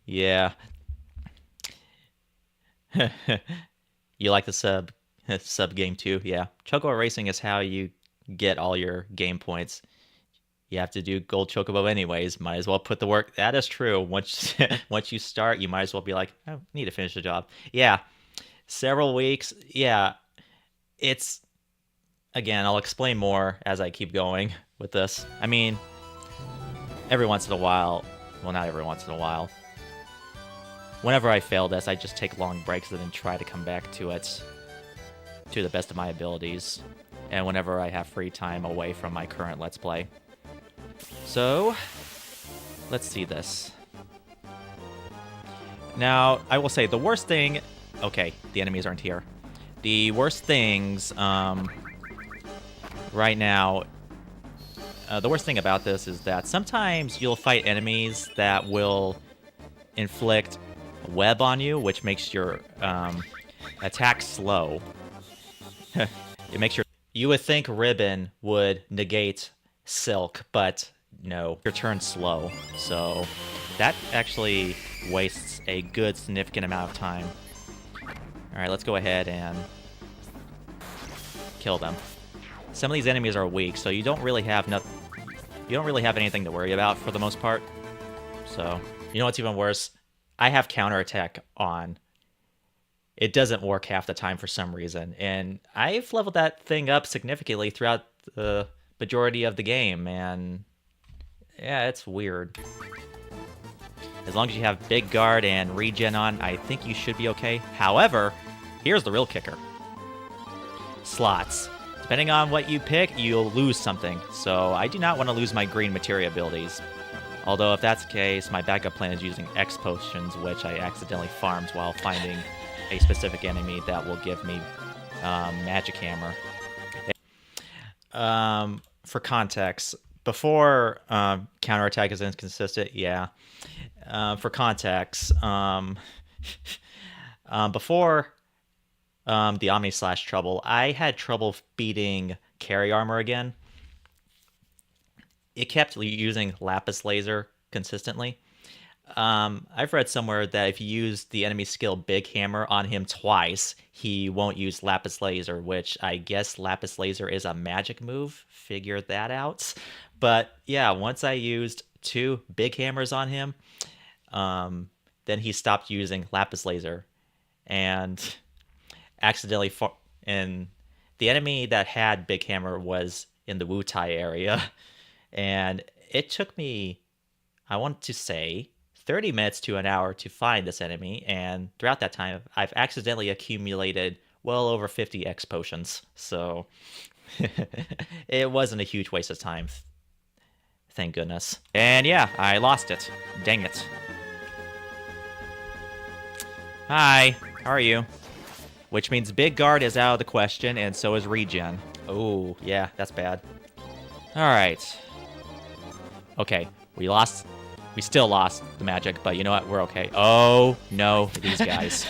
yeah. You like the sub game too? Yeah. Chocobo Racing is how you get all your game points. You have to do gold chocobo anyways. Might as well put the work. That is true. Once once you start, you might as well be like, I need to finish the job. Yeah. Several weeks. Yeah. It's again, I'll explain more as I keep going with this. I mean, every once in a while, well, not every once in a while. Whenever I fail this, I just take long breaks and then try to come back to it to the best of my abilities. And whenever I have free time away from my current Let's Play. So, let's see this. Now, I will say the worst thing... Okay, the enemies aren't here. The worst things right now... the worst thing about this is that sometimes you'll fight enemies that will inflict web on you, which makes your attack slow. It makes your... You would think Ribbon would negate Silk, but no, your turn's slow. So that actually wastes a good significant amount of time. Alright, let's go ahead and kill them. Some of these enemies are weak, so you don't really have anything to worry about for the most part. So, you know what's even worse? I have counterattack on. It doesn't work half the time for some reason, and I've leveled that thing up significantly throughout the majority of the game, and yeah, it's weird. As long as you have Big Guard and Regen on, I think you should be okay. However, here's the real kicker. Slots. Depending on what you pick, you'll lose something, so I do not want to lose my green materia abilities. Although if that's the case, my backup plan is using X potions, which I accidentally farmed while finding a specific enemy that will give me magic hammer. For context, before counterattack is inconsistent, yeah. For context, before the Omni Slash trouble, I had trouble beating carry armor again. It kept using Lapis Laser consistently. I've read somewhere that if you use the enemy skill Big Hammer on him twice, he won't use Lapis Laser, which I guess Lapis Laser is a magic move. Figure that out. But yeah, once I used 2 Big Hammers on him, then he stopped using Lapis Laser. And accidentally, and the enemy that had Big Hammer was in the Wu Tai area. And it took me, I want to say, 30 minutes to an hour to find this enemy, and throughout that time, I've accidentally accumulated well over 50 X potions, so it wasn't a huge waste of time. Thank goodness. And yeah, I lost it. Dang it. Hi, how are you? Which means Big Guard is out of the question, and so is regen. Oh, yeah, that's bad. Alright. Okay, we still lost the magic, but you know what? We're okay. Oh, no, these guys.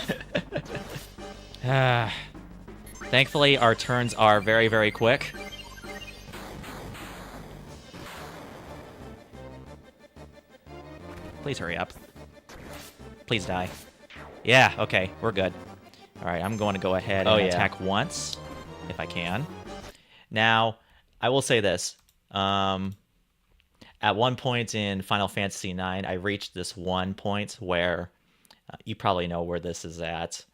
Thankfully, our turns are very, very quick. Please hurry up. Please die. Yeah, okay, we're good. Alright, I'm going to go ahead and attack once, if I can. Now, I will say this. At one point in Final Fantasy IX, I reached this one point where you probably know where this is at.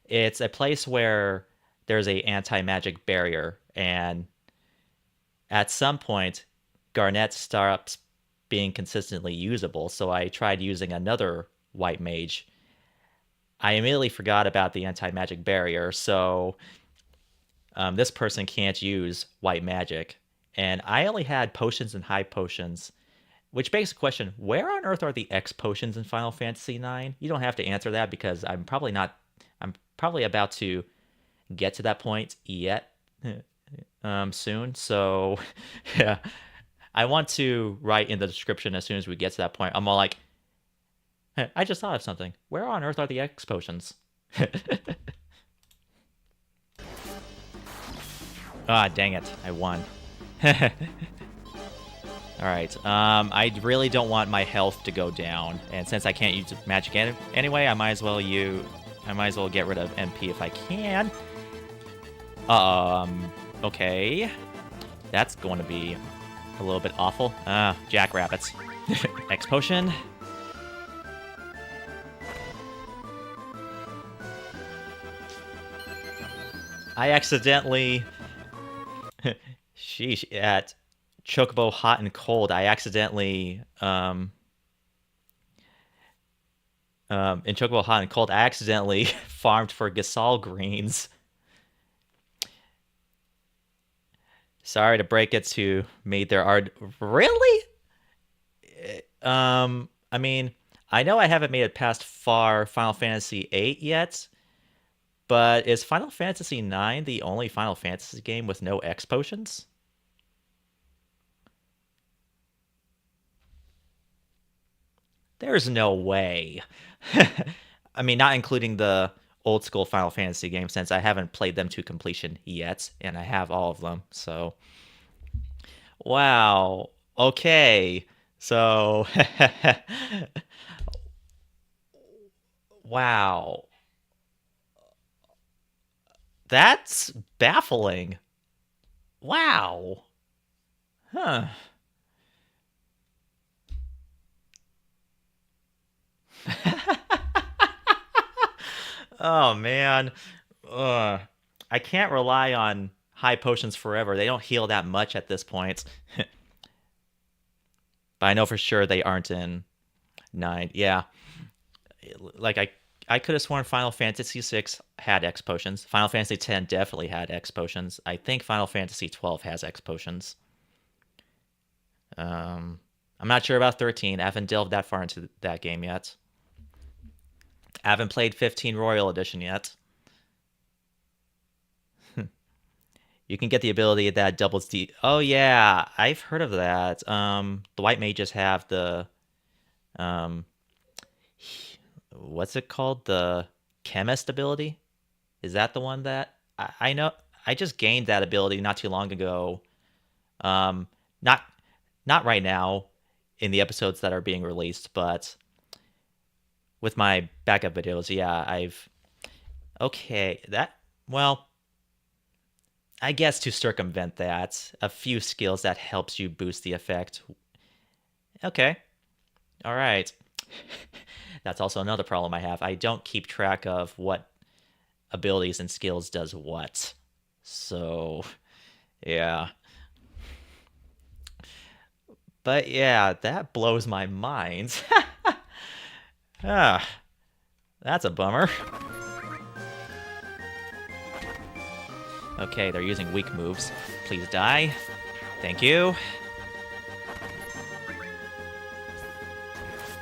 It's a place where there's a anti-magic barrier, and at some point, Garnet stops being consistently usable, so I tried using another white mage. I immediately forgot about the anti-magic barrier, so this person can't use white magic. And I only had potions and high potions, which begs the question, where on earth are the X potions in Final Fantasy IX? You don't have to answer that because I'm probably about to get to that point yet soon. So yeah, I want to write in the description as soon as we get to that point. I'm all like, hey, I just thought of something. Where on earth are the X potions? Ah, dang it. I won. Alright, I really don't want my health to go down, and since I can't use magic anyway, I might as well get rid of MP if I can. Okay. That's going to be a little bit awful. Jackrabbits. X potion. I accidentally... Sheesh, at Chocobo Hot and Cold, I accidentally... in Chocobo Hot and Cold, I accidentally farmed for Gasol greens. Sorry to break it to me, there are... Really? I mean, I know I haven't made it past Final Fantasy VIII yet, but is Final Fantasy IX the only Final Fantasy game with no X potions? There's no way. I mean, not including the old school Final Fantasy games, since I haven't played them to completion yet, and I have all of them, so... Wow. Okay. So... Wow. That's baffling. Wow. Huh. Oh, man. Ugh. I can't rely on high potions forever. They don't heal that much at this point. But I know for sure they aren't in 9. Yeah. Like, I could have sworn Final Fantasy VI had X potions. Final Fantasy X definitely had X potions. I think Final Fantasy XII has X potions. I'm I'm not sure about 13. I haven't delved that far into that game yet. I haven't played 15 Royal Edition yet. You can get the ability that doubles the... Oh, yeah. I've heard of that. The white mages have the... Um, what's it called? The chemist ability? Is that the one that... I know... I just gained that ability not too long ago. Um, not right now in the episodes that are being released, but with my backup videos, yeah, I've... Okay, that... Well... I guess to circumvent that, a few skills that helps you boost the effect. Okay. All right. That's also another problem I have. I don't keep track of what abilities and skills does what. So, yeah. But yeah, that blows my mind. Ah, that's a bummer. Okay, they're using weak moves. Please die. Thank you.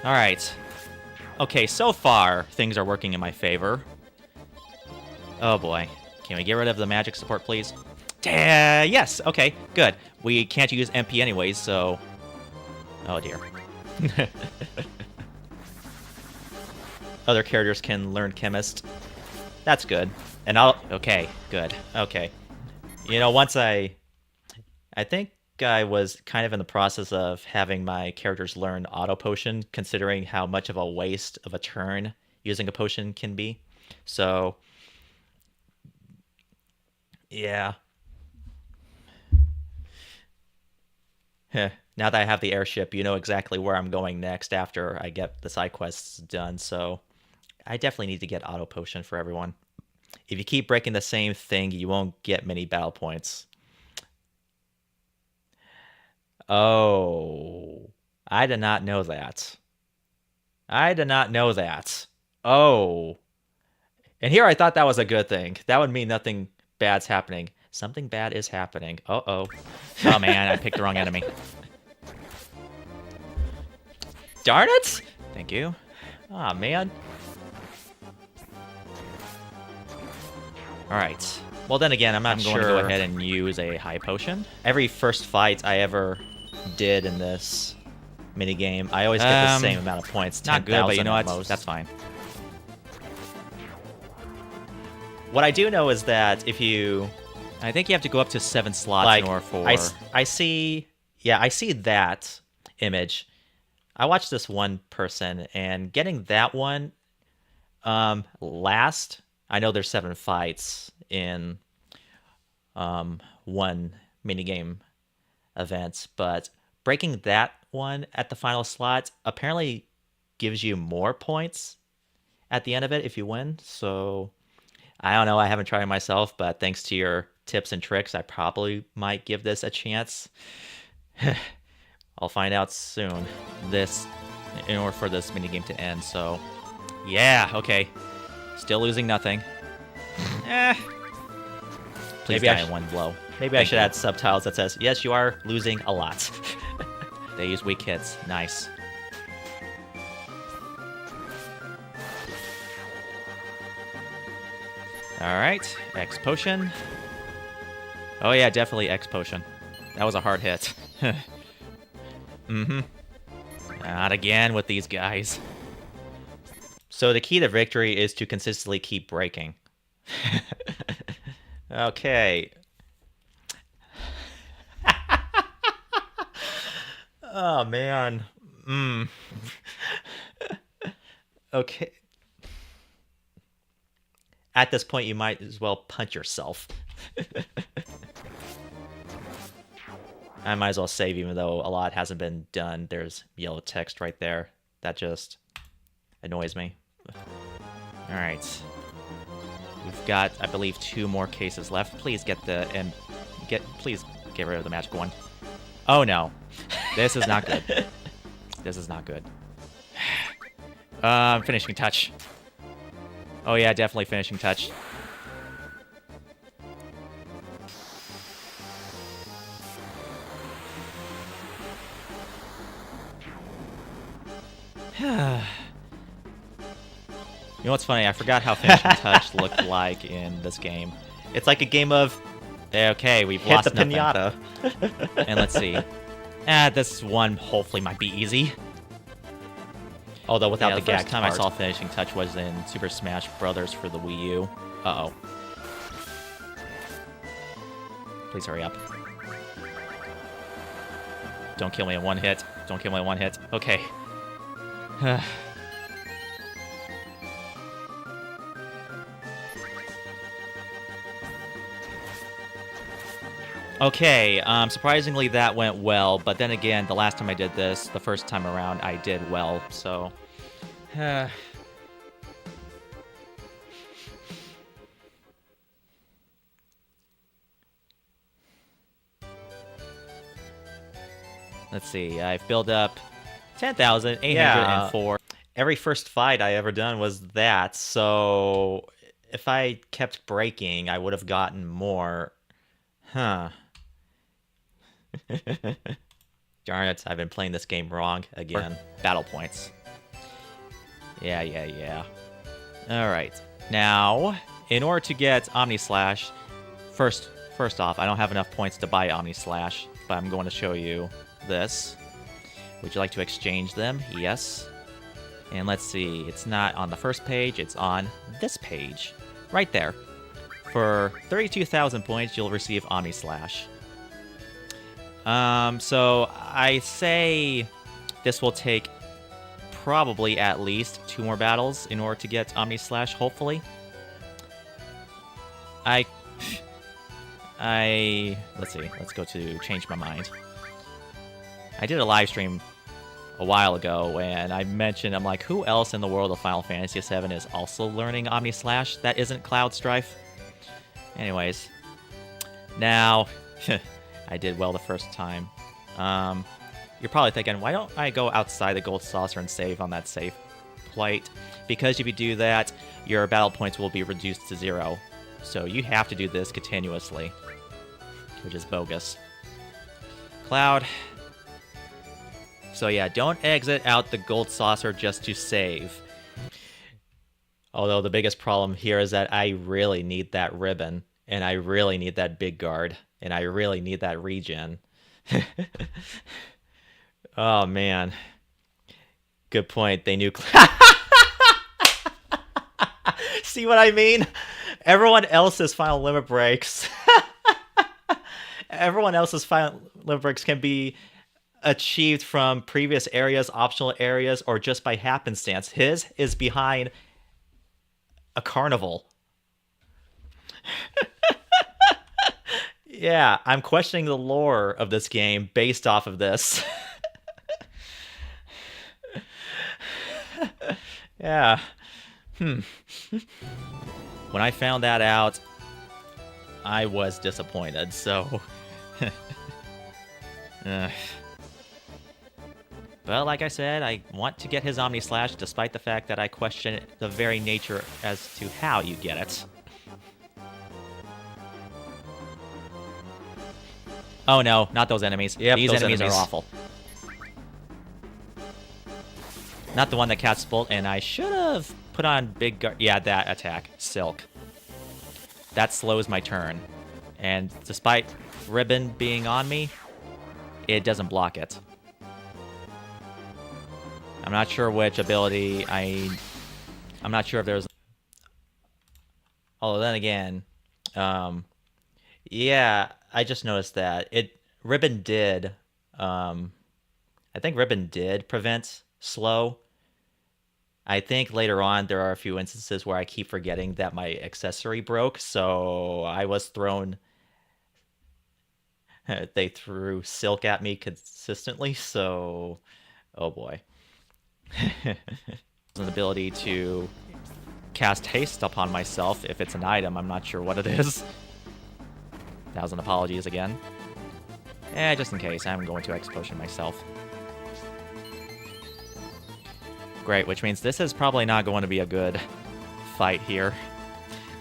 Alright. Okay, so far, things are working in my favor. Oh boy. Can we get rid of the magic support, please? Yes! Okay, good. We can't use MP anyways, so... Oh dear. Other characters can learn Chemist. That's good. And I'll... Okay, good. Okay. You know, once I think I was kind of in the process of having my characters learn Auto Potion, considering how much of a waste of a turn using a potion can be. So, yeah. Heh. Now that I have the airship, you know exactly where I'm going next after I get the side quests done, so I definitely need to get Auto Potion for everyone. If you keep breaking the same thing, you won't get many battle points. Oh, I did not know that. I did not know that. Oh. And here I thought that was a good thing. That would mean nothing bad's happening. Something bad is happening. Uh-oh. Oh, man, I picked the wrong enemy. Darn it! Thank you. Aw, man. Alright. Well, then again, I'm not going to go ahead and use a high potion. Every first fight I ever did in this minigame, I always get the same amount of points. Not good, but you know what? Most. That's fine. What I do know is that if you... I think you have to go up to 7 slots in order for... I see... Yeah, I see that image. I watched this one person, and getting that one last... I know there's 7 fights in one minigame event, but breaking that one at the final slot apparently gives you more points at the end of it if you win. So I don't know. I haven't tried it myself, but thanks to your tips and tricks, I probably might give this a chance. I'll find out soon. In order for this minigame to end. So yeah, okay. Still losing nothing. Please die in one blow. Maybe I should add subtitles that says, yes, you are losing a lot. They use weak hits. Nice. Alright, X potion. Oh yeah, definitely X potion. That was a hard hit. Mm-hmm. Not again with these guys. So the key to victory is to consistently keep breaking. Okay. Oh, man. Okay. At this point, you might as well punch yourself. I might as well save, even though a lot hasn't been done. There's yellow text right there. That just annoys me. Alright. We've got, I believe, 2 more cases left. Please please get rid of the magic one. Oh no. This is not good. This is not good. Finishing touch. Oh yeah, definitely finishing touch. You know what's funny? I forgot how finishing touch looked like in this game. It's like a game of, okay, we've Hit lost the nothing. pinata. And let's see. This one hopefully might be easy. Although without Yeah, the the gag first time part. I saw finishing touch was in Super Smash Brothers for the Wii U. Uh-oh. Please hurry up. Don't kill me in one hit. Don't kill me in one hit. Okay. Okay, surprisingly that went well, but then again, the last time I did this, the first time around, I did well, so... Let's see, I've built up 10,804. Every first fight I ever done was that, so if I kept breaking, I would have gotten more. Huh. Darn it, I've been playing this game wrong again. Battle points. Yeah. Alright. Now, in order to get Omni Slash, first off, I don't have enough points to buy Omni Slash, but I'm going to show you this. Would you like to exchange them? Yes. And let's see, it's not on the first page, it's on this page. Right there. For 32,000 points, you'll receive Omni Slash. So I say this will take probably at least 2 more battles in order to get Omni Slash, hopefully. Let's see, let's go to change my mind. I did a live stream a while ago, and I mentioned, I'm like, who else in the world of Final Fantasy VII is also learning Omni Slash that isn't Cloud Strife? Anyways, now, I did well the first time. You're probably thinking, why don't I go outside the gold saucer and save on that save plate? Because if you do that, your battle points will be reduced to 0. So you have to do this continuously, which is bogus. Cloud. So yeah, don't exit out the gold saucer just to save. Although the biggest problem here is that I really need that ribbon, and I really need that big guard, and I really need that regen. Oh man. Good point. They knew. See what I mean? Everyone else's final limit breaks. Everyone else's final limit breaks can be achieved from previous areas, optional areas, or just by happenstance. His is behind a carnival. Yeah, I'm questioning the lore of this game based off of this. Yeah. When I found that out, I was disappointed, so... But like I said, I want to get his Omni Slash, despite the fact that I question the very nature as to how you get it. Oh no, not those enemies. Yep, These those enemies are enemies. awful. Not the one that casts Bolt, and I should have put on Big Guard. Yeah, that attack. Silk. That slows my turn. And despite Ribbon being on me, it doesn't block it. I'm not sure which ability I'm not sure if there's... Although then again, yeah, I just noticed that Ribbon did, I think Ribbon did prevent slow. I think later on there are a few instances where I keep forgetting that my accessory broke, so I was thrown... They threw Silk at me consistently, so... Oh boy. An ability to cast haste upon myself if it's an item. I'm not sure what it is. 1,000 apologies again. Just in case, I'm going to Explosion myself. Great, which means this is probably not going to be a good fight here.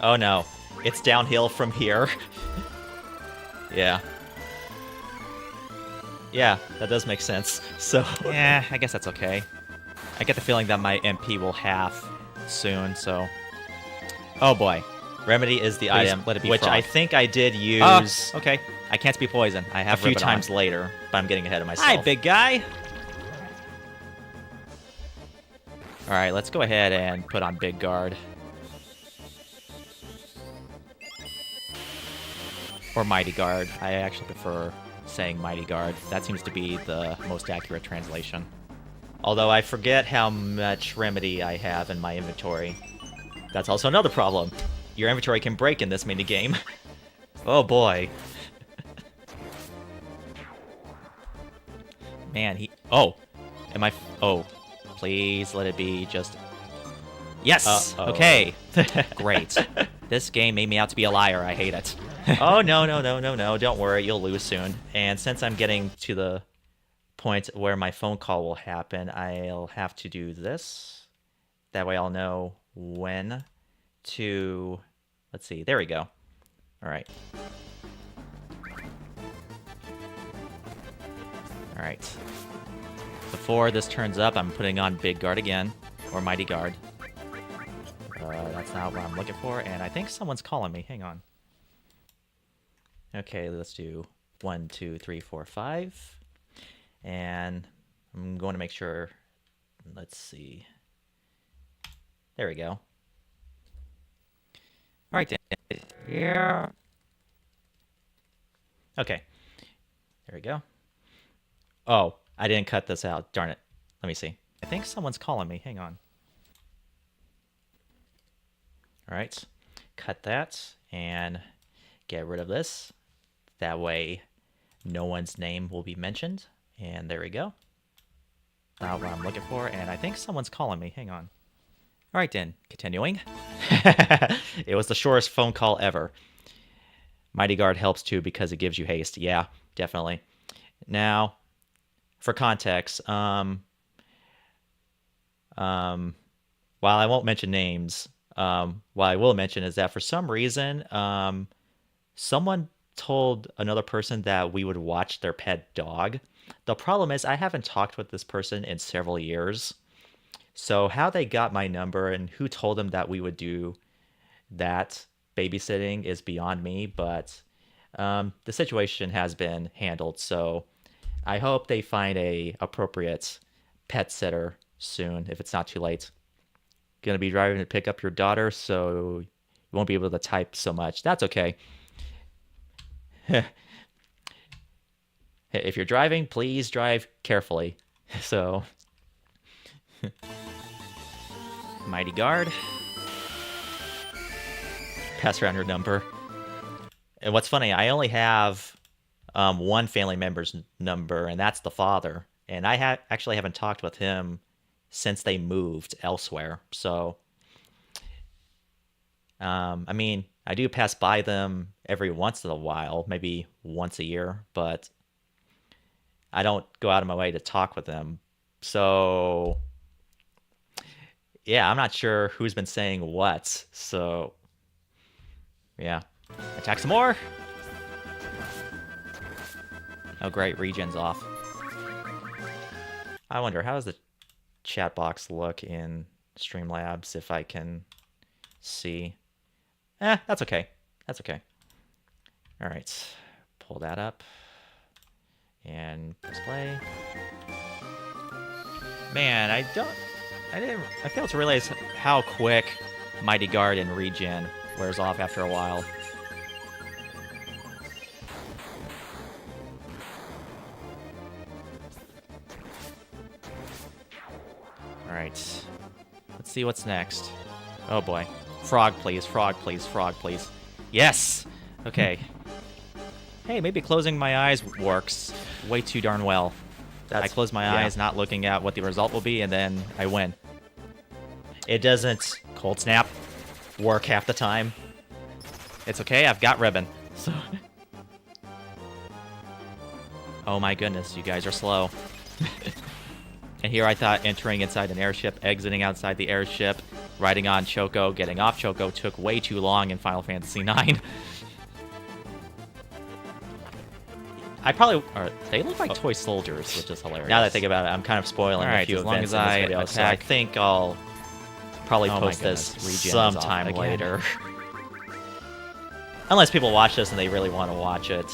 Oh no, it's downhill from here. Yeah. Yeah, that does make sense. So, yeah, I guess that's okay. I get the feeling that my MP will half soon, so... Oh boy. Remedy is the Please item, let it be which frog. I think I did use Okay. I can't be poisoned. I a have few ribbon on. times later, but I'm getting ahead of myself. Hi, big guy! Alright, let's go ahead and put on Big Guard. Or Mighty Guard. I actually prefer saying Mighty Guard. That seems to be the most accurate translation. Although I forget how much remedy I have in my inventory. That's also another problem. Your inventory can break in this minigame. Oh boy. Man, he... Oh! Am I... Oh. Please let it be just... Yes! Uh-oh. Okay. Great. This game made me out to be a liar. I hate it. Oh, no. Don't worry, you'll lose soon. And since I'm getting to the point where my phone call will happen, I'll have to do this. That way I'll know when to... Let's see, there we go. Alright. Alright. Before this turns up, I'm putting on Big Guard again, or Mighty Guard. That's not what I'm looking for, and I think someone's calling me. Hang on. Okay, let's do 1, 2, 3, 4, 5. And I'm going to make sure... Let's see. There we go. Alright then. Yeah. Okay. There we go. Oh, I didn't cut this out. Darn it. Let me see. I think someone's calling me. Hang on. Alright. Cut that and get rid of this. That way no one's name will be mentioned. And there we go. Not what I'm looking for, and I think someone's calling me. Hang on. Alright then, continuing. It was the shortest phone call ever. Mighty Guard helps too because it gives you haste. Yeah, definitely. Now, for context, while I won't mention names, what I will mention is that for some reason, someone told another person that we would watch their pet dog. The problem is I haven't talked with this person in several years. So how they got my number and who told them that we would do that babysitting is beyond me, but the situation has been handled. So I hope they find a appropriate pet sitter soon, if it's not too late. Gonna be driving to pick up your daughter, so you won't be able to type so much. That's okay. If you're driving, please drive carefully. So, Mighty Guard. Pass around your number. And what's funny, I only have one family member's number, and that's the father. And I actually haven't talked with him since they moved elsewhere. So, I mean, I do pass by them every once in a while, maybe once a year, but I don't go out of my way to talk with them. So, yeah, I'm not sure who's been saying what. So, yeah. Attack some more! Oh, great. Regen's off. I wonder, how does the chat box look in Streamlabs if I can see? That's okay. That's okay. All right. Pull that up. And press play. Man, I failed to realize how quick Mighty Guard and Regen wears off after a while. Alright. Let's see what's next. Oh boy. Frog, please. Frog, please. Frog, please. Yes! Okay. Hey, maybe closing my eyes works way too darn well. I close my eyes, not looking at what the result will be, and then I win. It doesn't cold snap work half the time. It's okay, I've got ribbon. So oh my goodness, you guys are slow. And here I thought entering inside an airship, exiting outside the airship, riding on Choco, getting off Choco took way too long in Final Fantasy IX. I probably... Or they look like toy soldiers, which is hilarious. Now that I think about it, I'm kind of spoiling a Alright, few as long events as in this I video, so I attack- think I'll probably Oh my post goodness, this regen is off sometime again. later. Unless people watch this and they really want to watch it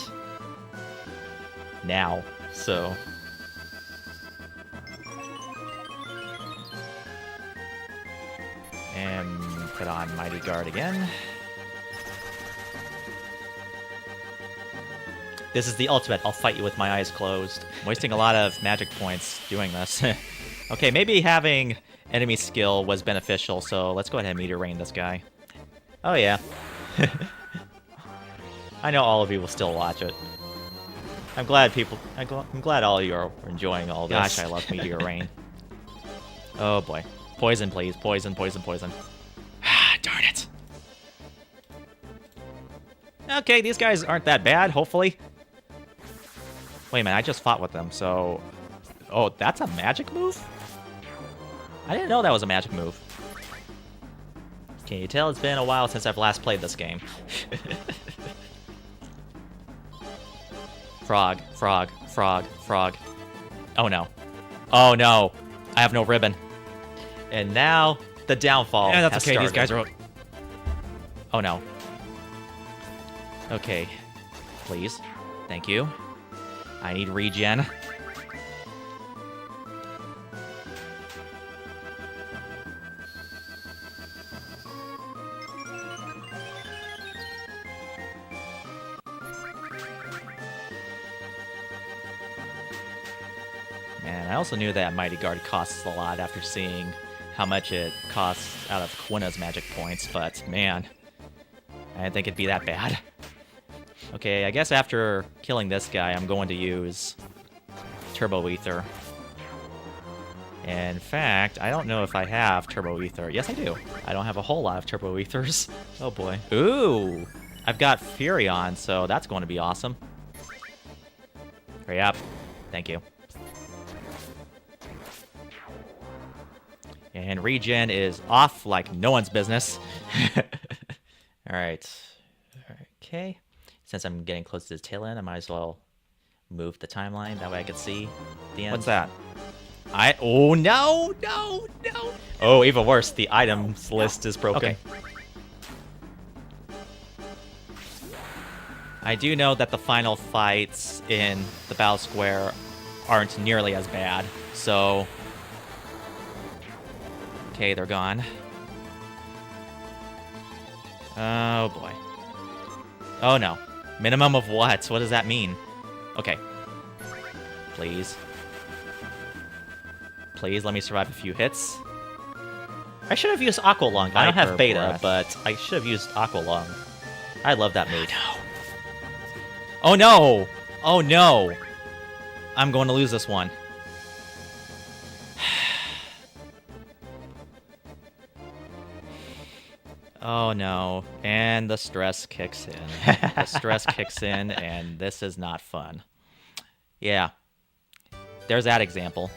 now, so... And put on Mighty Guard again. This is the ultimate, I'll fight you with my eyes closed. I'm wasting a lot of magic points doing this. Okay, maybe having enemy skill was beneficial, so let's go ahead and Meteor Rain this guy. Oh yeah. I know all of you will still watch it. I'm glad I'm glad all of you are enjoying all this. Gosh, I love Meteor Rain. Oh boy. Poison, please. Poison, poison, poison. Ah, darn it. Okay, these guys aren't that bad, hopefully. Wait a minute, I just fought with them, so... Oh, that's a magic move? I didn't know that was a magic move. Can you tell it's been a while since I've last played this game? Frog, frog, frog, frog. Oh no. Oh no. I have no ribbon. And now, the downfall Yeah, that's has okay, started. these guys are... Oh no. Okay. Please. Thank you. I need regen. Man, I also knew that Mighty Guard costs a lot after seeing how much it costs out of Quina's magic points, but man, I didn't think it'd be that bad. Okay, I guess after killing this guy, I'm going to use Turbo Ether. In fact, I don't know if I have Turbo Ether. Yes, I do. I don't have a whole lot of Turbo Ethers. Oh boy. Ooh! I've got Fury on, so that's going to be awesome. Hurry up. Thank you. And regen is off like no one's business. Alright. Okay. Since I'm getting close to the tail end, I might as well move the timeline. That way I can see the end. What's that? Oh, no, no, no. Oh, even worse. The items list is broken. Okay. I do know that the final fights in the Battle Square aren't nearly as bad, so... Okay, they're gone. Oh, boy. Oh, no. Minimum of what? What does that mean? Okay. Please. Please, let me survive a few hits. I should have used Aqua Lung. I don't have Viper Beta, Breath. but I should have used Aqua Lung. I love that move. Oh, no! Oh, no! I'm going to lose this one. Oh, no. And the stress kicks in. The stress kicks in, and this is not fun. Yeah. There's that example.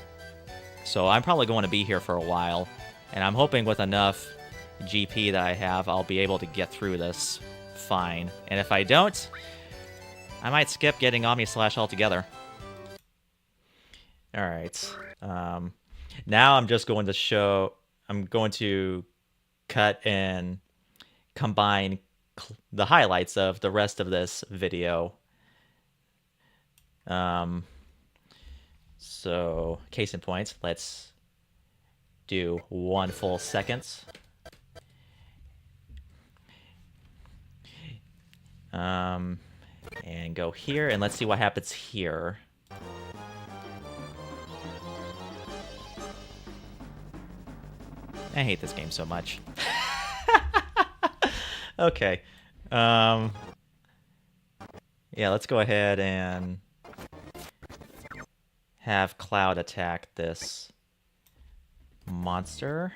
So I'm probably going to be here for a while, and I'm hoping with enough GP that I have, I'll be able to get through this fine. And if I don't, I might skip getting Omni Slash altogether. Alright. Now I'm just going to show... I'm going to cut and combine the highlights of the rest of this video. So, case in point, let's do 1 full second. And go here, and let's see what happens here. I hate this game so much. Okay. Yeah, let's go ahead and have Cloud attack this monster.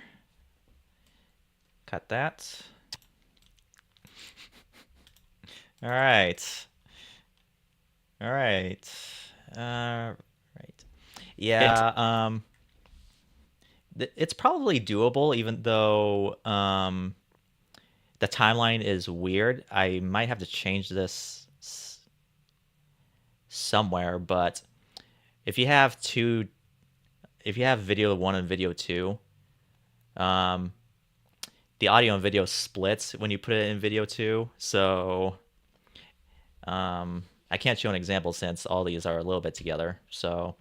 Cut that. All right. All right. Right. Yeah, it's probably doable, even though the timeline is weird. I might have to change this somewhere, but if you have video 1 and video 2, um, the audio and video splits when you put it in video 2. So I can't show an example since all these are a little bit together. So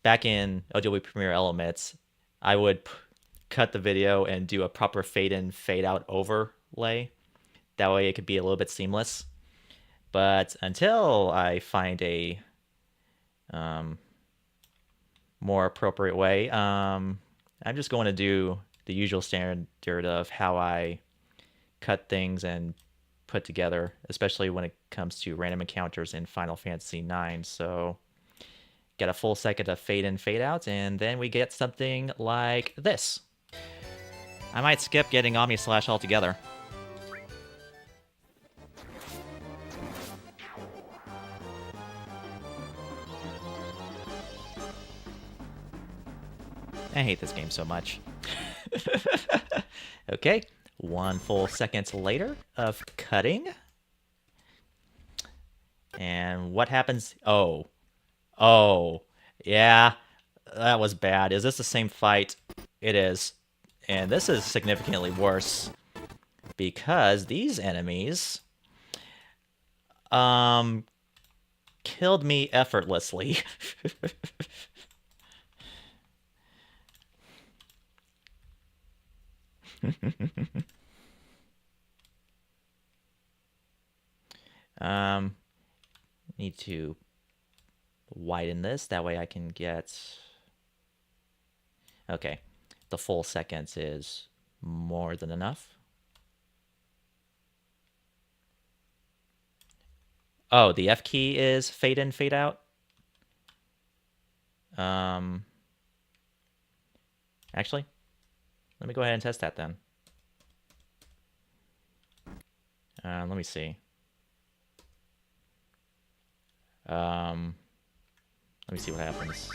back in Adobe Premiere Elements, I would cut the video and do a proper fade in, fade out overlay. That way it could be a little bit seamless. But until I find a more appropriate way, I'm just going to do the usual standard of how I cut things and put together, especially when it comes to random encounters in Final Fantasy IX. So get a full second of fade in, fade out, and then we get something like this. I might skip getting Omni Slash altogether. I hate this game so much. Okay, 1 full second later of cutting. And what happens? Oh, yeah, that was bad. Is this the same fight? It is. And this is significantly worse because these enemies killed me effortlessly. Need to widen this, that way I can get... Okay, the full seconds is more than enough. Oh, the F key is fade in, fade out? Actually, let me go ahead and test that then. Let me see. Let me see what happens.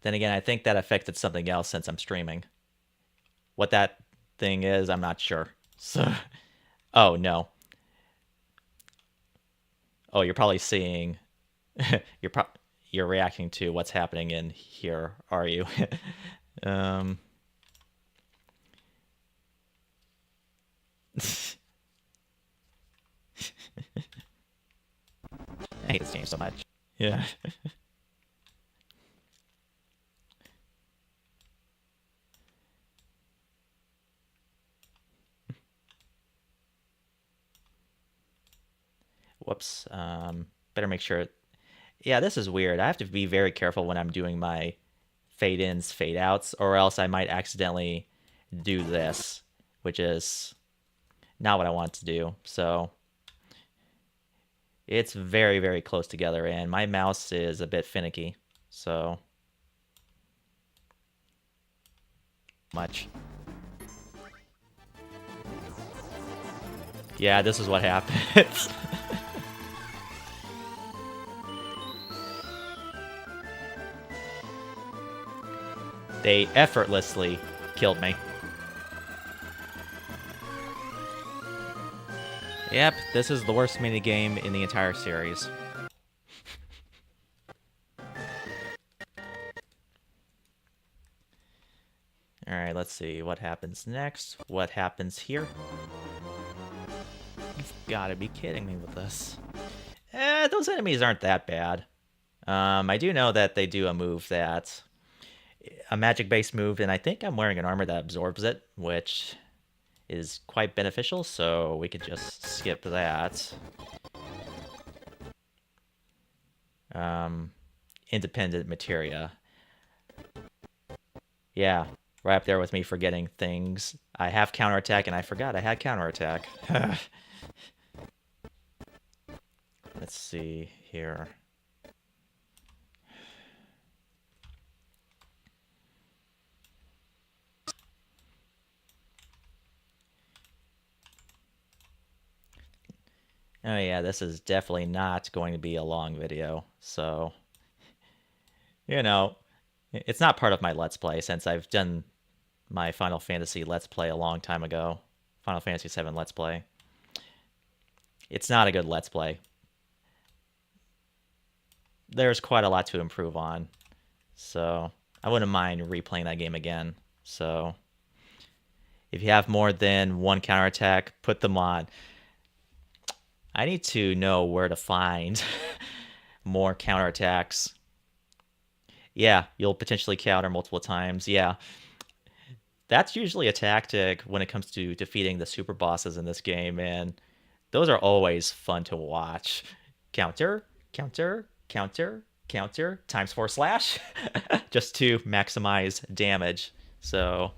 Then again, I think that affected something else since I'm streaming. What that thing is, I'm not sure. So, oh no. Oh, you're probably seeing. You're reacting to what's happening in here, are you? I hate this game so much. Yeah. Whoops. Better make sure. Yeah, this is weird. I have to be very careful when I'm doing my fade ins, fade outs, or else I might accidentally do this, which is not what I want to do. So it's very, very close together, and my mouse is a bit finicky. So much. Yeah, this is what happens. They effortlessly killed me. Yep, this is the worst minigame in the entire series. Alright, let's see what happens next. What happens here? You've gotta be kidding me with this. Those enemies aren't that bad. I do know that they do a move that... a magic-based move, and I think I'm wearing an armor that absorbs it, which is quite beneficial, so we could just skip that. Independent materia. Yeah, right up there with me forgetting things. I have counterattack, and I forgot I had counterattack. Let's see here. Oh yeah, this is definitely not going to be a long video, so, you know, It's not part of my Let's Play since I've done my Final Fantasy Let's Play a long time ago. Final Fantasy VII Let's Play. It's not a good Let's Play. There's quite a lot to improve on. So I wouldn't mind replaying that game again. So if you have more than one counterattack, put them on. I need to know where to find more counterattacks. Yeah, you'll potentially counter multiple times. Yeah. That's usually a tactic when it comes to defeating the super bosses in this game, and those are always fun to watch. Counter, counter, counter, counter, times 4 slash, just to maximize damage. So,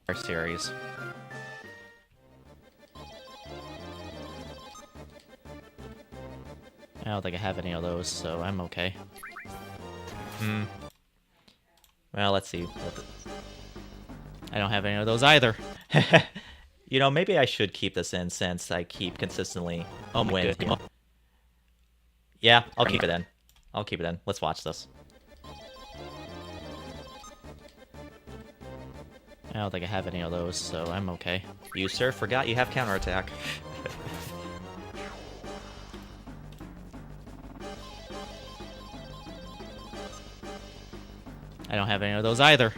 our series. I don't think I have any of those, so I'm okay. Well, let's see. I don't have any of those either. You know, maybe I should keep this in since I keep consistently winning. Yeah, I'll keep it in. I'll keep it in. Let's watch this. I don't think I have any of those, so I'm okay. You, sir, forgot you have counterattack. I don't have any of those either.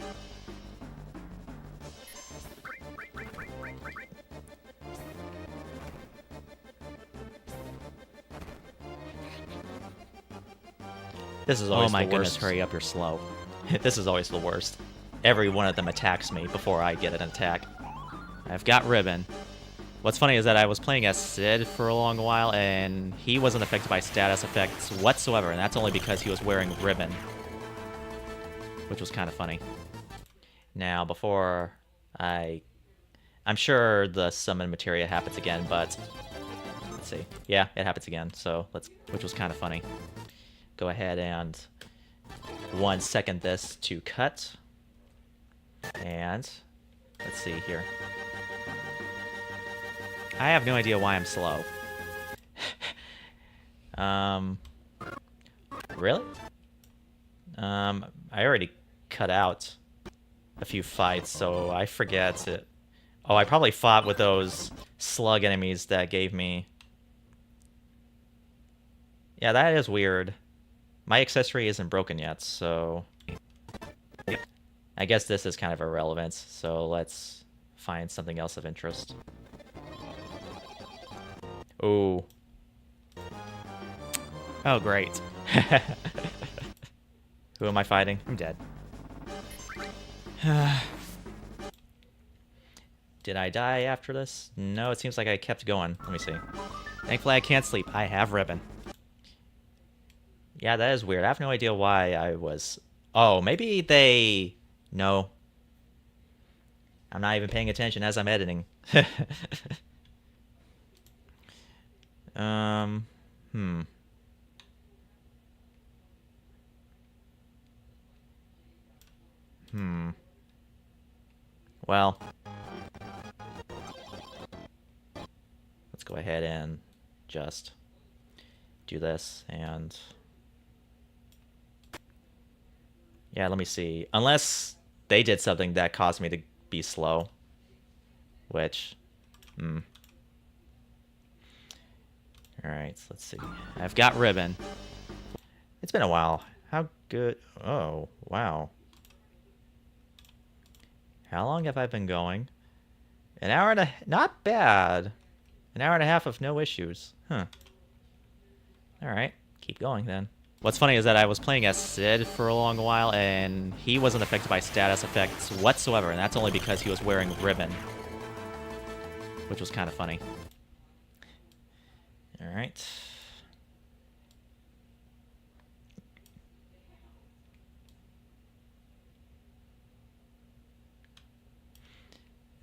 This is always the worst. Oh my goodness, hurry up, you're slow. This is always the worst. Every one of them attacks me before I get an attack. I've got Ribbon. What's funny is that I was playing as Sid for a long while, and he wasn't affected by status effects whatsoever, and that's only because he was wearing Ribbon. Which was kind of funny. Now, before I'm sure the summon materia happens again, but let's see. Yeah, it happens again. So which was kind of funny. Go ahead and 1 second this to cut, and let's see here. I have no idea why I'm slow. Really? I already cut out a few fights, so I forget it. Oh, I probably fought with those slug enemies that gave me... Yeah, that is weird. My accessory isn't broken yet, so... I guess this is kind of irrelevant, so let's find something else of interest. Ooh. Oh, great. Who am I fighting? I'm dead. Did I die after this? No, it seems like I kept going. Let me see. Thankfully, I can't sleep. I have Ribbon. Yeah, that is weird. I have no idea why I was... Oh, maybe they... No. I'm not even paying attention as I'm editing. Well, let's go ahead and just do this, and yeah, let me see. Unless they did something that caused me to be slow, which, Alright, so let's see. I've got Ribbon. It's been a while. How good? Oh, wow. How long have I been going? An hour and a... Not bad. An hour and a half of no issues. Huh. Alright, keep going then. What's funny is that I was playing as Sid for a long while, and he wasn't affected by status effects whatsoever, and that's only because he was wearing Ribbon. Which was kind of funny. Alright.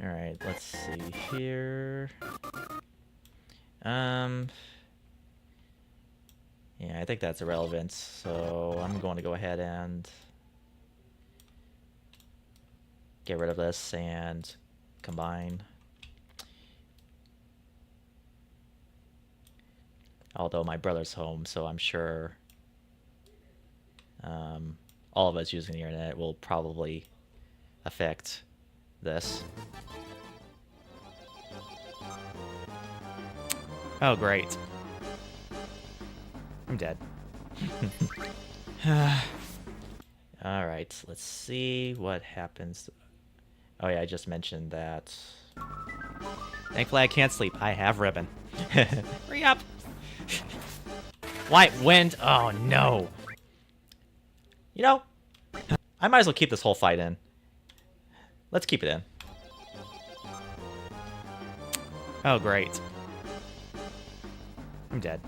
Alright, let's see here. Yeah, I think that's irrelevant, so I'm going to go ahead and get rid of this and combine. Although my brother's home, so I'm sure all of us using the internet will probably affect this. Oh, great. I'm dead. Alright, let's see what happens. Oh yeah, I just mentioned that. Thankfully I can't sleep. I have ribbon. Hurry up! White wind! Oh no! You know, I might as well keep this whole fight in. Let's keep it in. Oh great. I'm dead.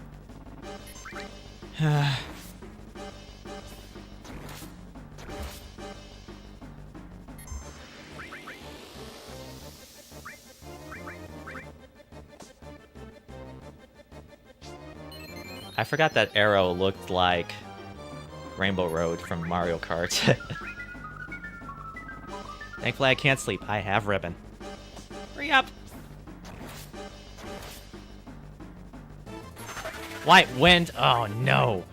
I forgot that arrow looked like Rainbow Road from Mario Kart. Thankfully I can't sleep. I have ribbon. Hurry up! White wind! Oh no!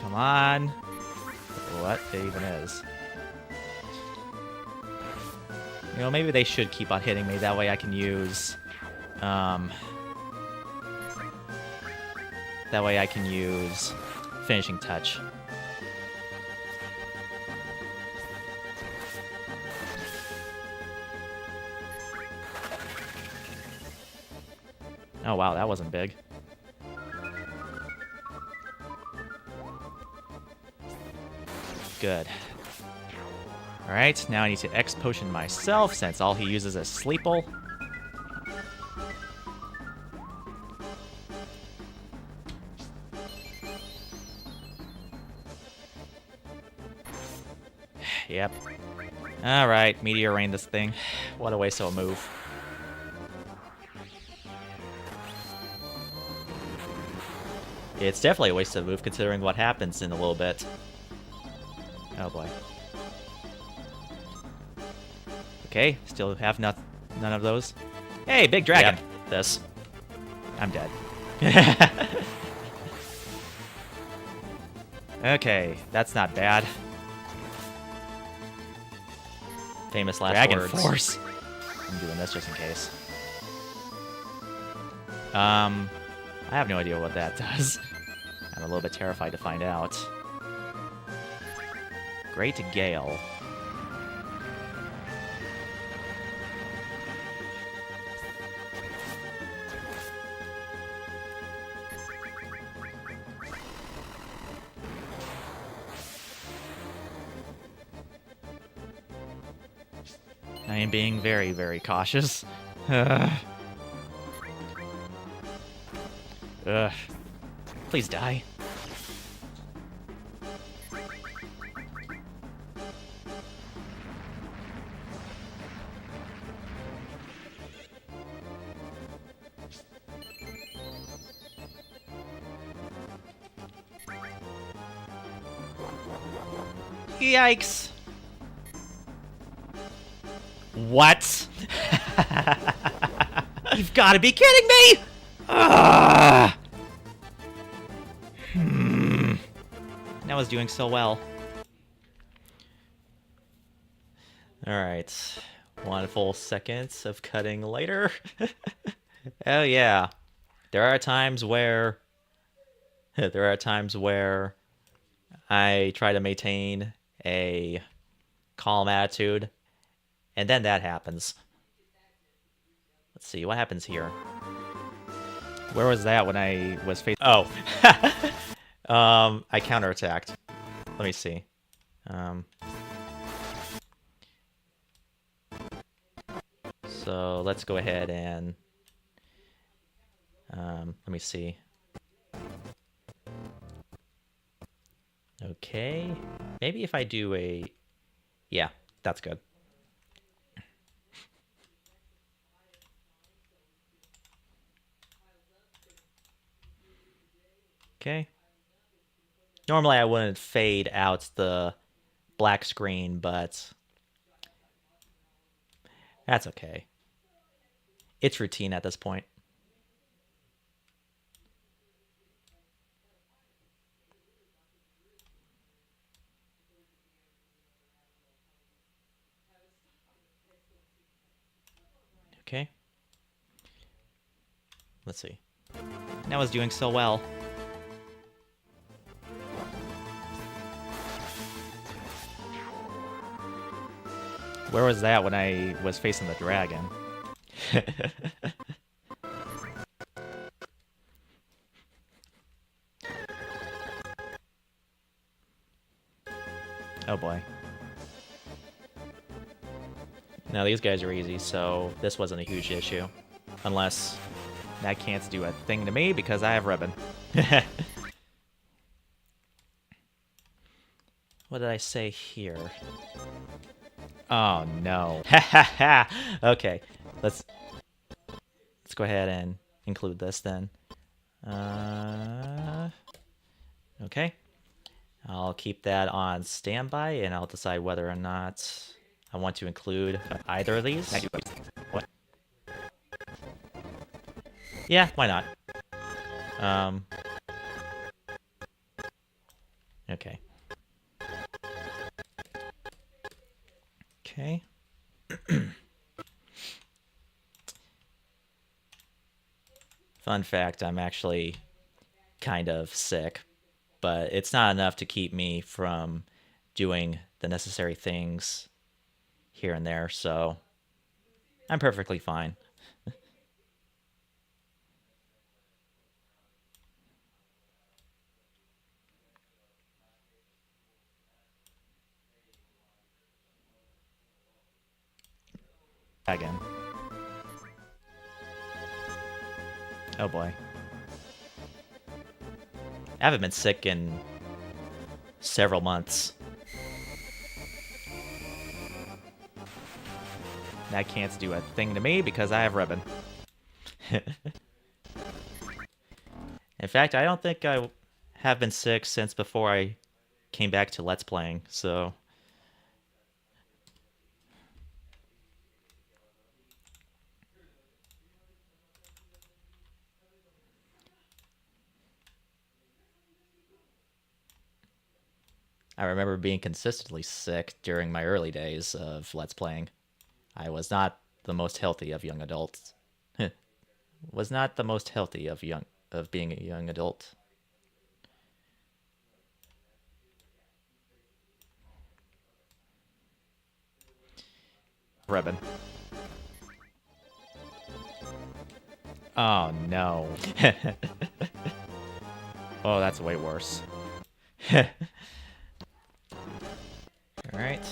Come on! What it even is. You know, maybe they should keep on hitting me. That way I can use... that way I can use Finishing Touch. Oh wow, that wasn't big. Good. Alright, now I need to X-Potion myself, since all he uses is Sleeple. Yep. Alright, Meteor Rain this thing. What a waste of a move. It's definitely a waste of a move, considering what happens in a little bit. Oh boy. Okay, still have none of those. Hey, big dragon! Yep, this. I'm dead. Okay, that's not bad. Famous last Dragon words. Force. I'm doing this just in case. I have no idea what that does. I'm a little bit terrified to find out. Great Gale. I am being very, very cautious. Ugh. Please die. Yikes. What? You've got to be kidding me! Ugh. That was doing so well. Alright. 1 full second of cutting later. Oh yeah. There are times where... There are times where I try to maintain a calm attitude, and then that happens. Let's see, what happens here? Where was that when I was facing... Oh! I counterattacked. Let me see. So let's go ahead and... let me see. Okay. Maybe if I do a... Yeah, that's good. Okay. Normally I wouldn't fade out the black screen, but that's okay. It's routine at this point. Okay. Let's see. That was doing so well. Where was that when I was facing the dragon? Oh boy. Now these guys are easy, so this wasn't a huge issue. Unless that can't do a thing to me because I have ribbon. What did I say here? Oh no. Okay, let's go ahead and include this then. Okay. I'll keep that on standby and I'll decide whether or not I want to include either of these. What? Yeah, why not? Okay. Okay. Fun fact, I'm actually kind of sick, but it's not enough to keep me from doing the necessary things here and there, so I'm perfectly fine. Again. Oh boy. I haven't been sick in several months. That can't do a thing to me because I have ribbon. In fact, I don't think I have been sick since before I came back to Let's Playing, so... I remember being consistently sick during my early days of Let's Playing. I was not the most healthy of young adults. Was not the most healthy of being a young adult. Ribbon. Oh no. Oh, that's way worse. Alright.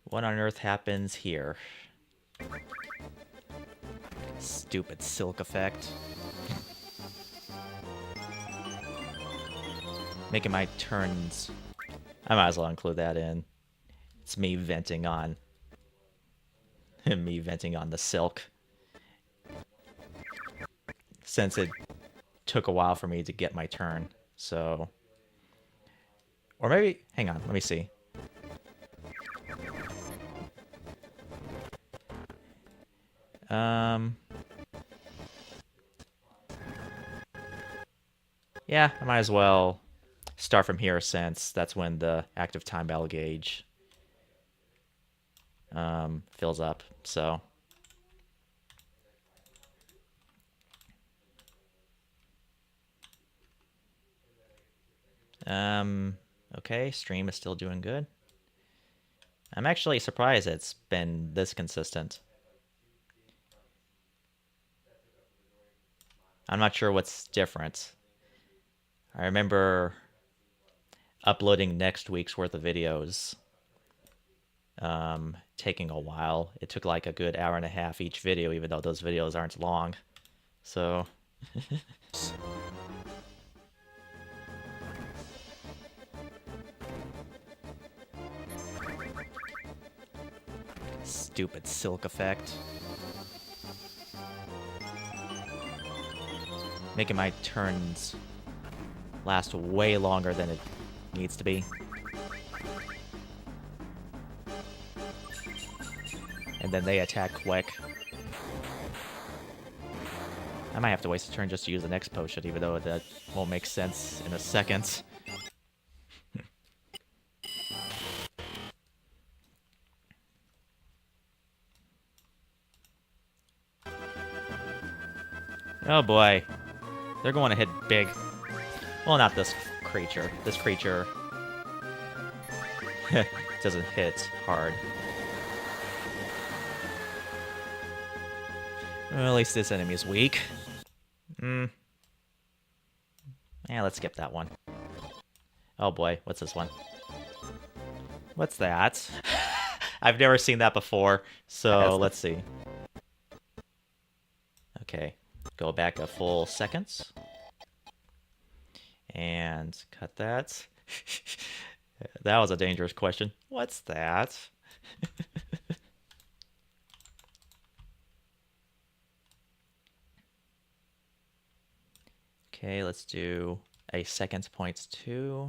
What on earth happens here? Stupid silk effect. Making my turns... I might as well include that in. It's me venting on... me venting on the silk. Since it took a while for me to get my turn, so... Or maybe... Hang on, let me see. Yeah, I might as well start from here since that's when the active time battle gauge fills up, so... Okay, stream is still doing good. I'm actually surprised it's been this consistent. I'm not sure what's different. I remember uploading next week's worth of videos taking a while. It took like a good hour and a half each video, even though those videos aren't long. So... Stupid silk effect. Making my turns last way longer than it needs to be. and then they attack quick. I might have to waste a turn just to use the next potion, even though that won't make sense in a second. Oh boy. They're going to hit big. Well, not this creature. This creature doesn't hit hard. Well, at least this enemy is weak. Yeah, let's skip that one. Oh boy, what's this one? What's that? I've never seen that before, so let's see. Okay, go back a full seconds. And cut that. That was a dangerous question. What's that? Okay, let's do a seconds points 2.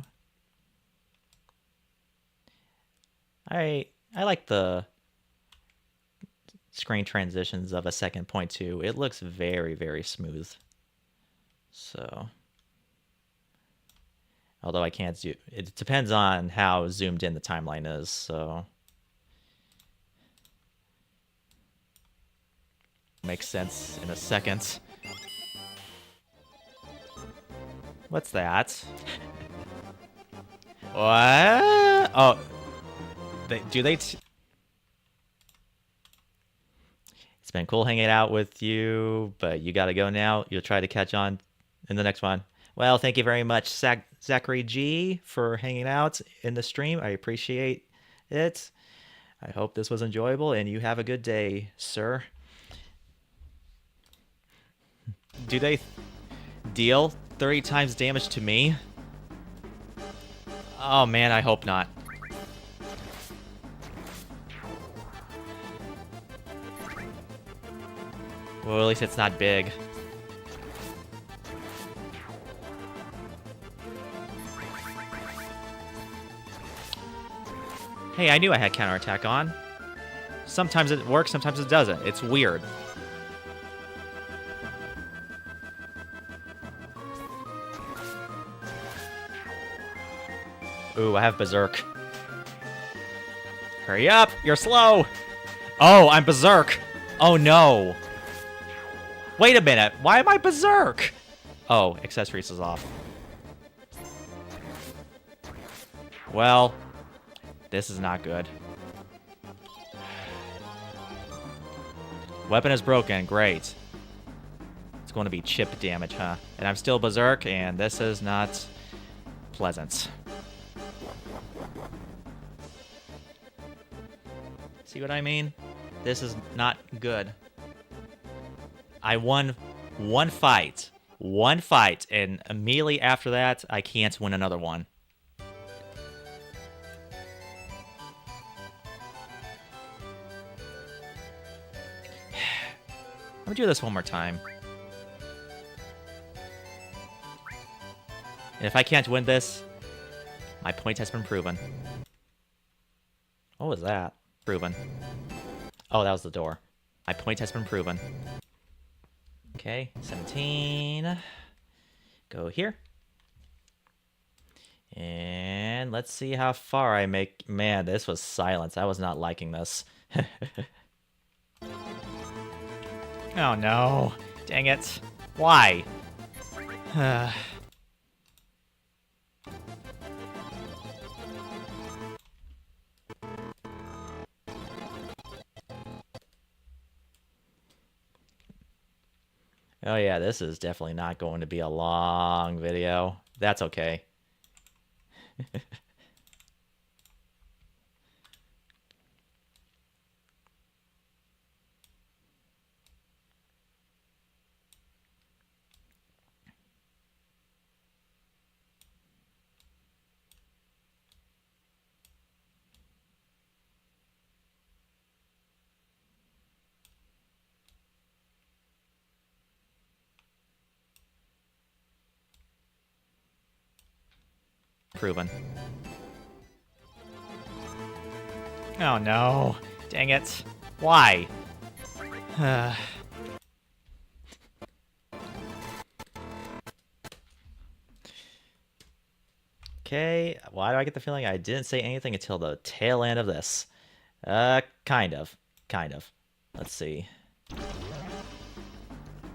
I like the screen transitions of a second point 2. It looks very, very smooth. So, although I can't do it, depends on how zoomed in the timeline is. So, makes sense in a second. What's that? What? Oh, do they? It's been cool hanging out with you, but you gotta go now. You'll try to catch on in the next one. Well, thank you very much, Zachary G, for hanging out in the stream. I appreciate it. I hope this was enjoyable, and you have a good day, sir. Do they deal 30 times damage to me? Oh man, I hope not. Well, at least it's not big. Hey, I knew I had counterattack on. Sometimes it works, sometimes it doesn't. It's weird. Ooh, I have Berserk. Hurry up! You're slow! Oh, I'm Berserk! Oh no! Wait a minute, why am I Berserk? Oh, accessories is off. Well, this is not good. Weapon is broken, great. It's going to be chip damage, huh? And I'm still Berserk, and this is not pleasant. See what I mean? This is not good. I won one fight, and immediately after that, I can't win another one. Let me do this one more time. And if I can't win this, my point has been proven. What was that? Proven. Oh, that was the door. My point has been proven. Okay, 17. Go here. And let's see how far I make... Man, this was silence. I was not liking this. Oh no. Dang it. Why? Oh yeah, this is definitely not going to be a long video. That's okay. Proven. Oh no. Dang it. Why? Okay, why do I get the feeling I didn't say anything until the tail end of this? Kind of. Kind of. Let's see.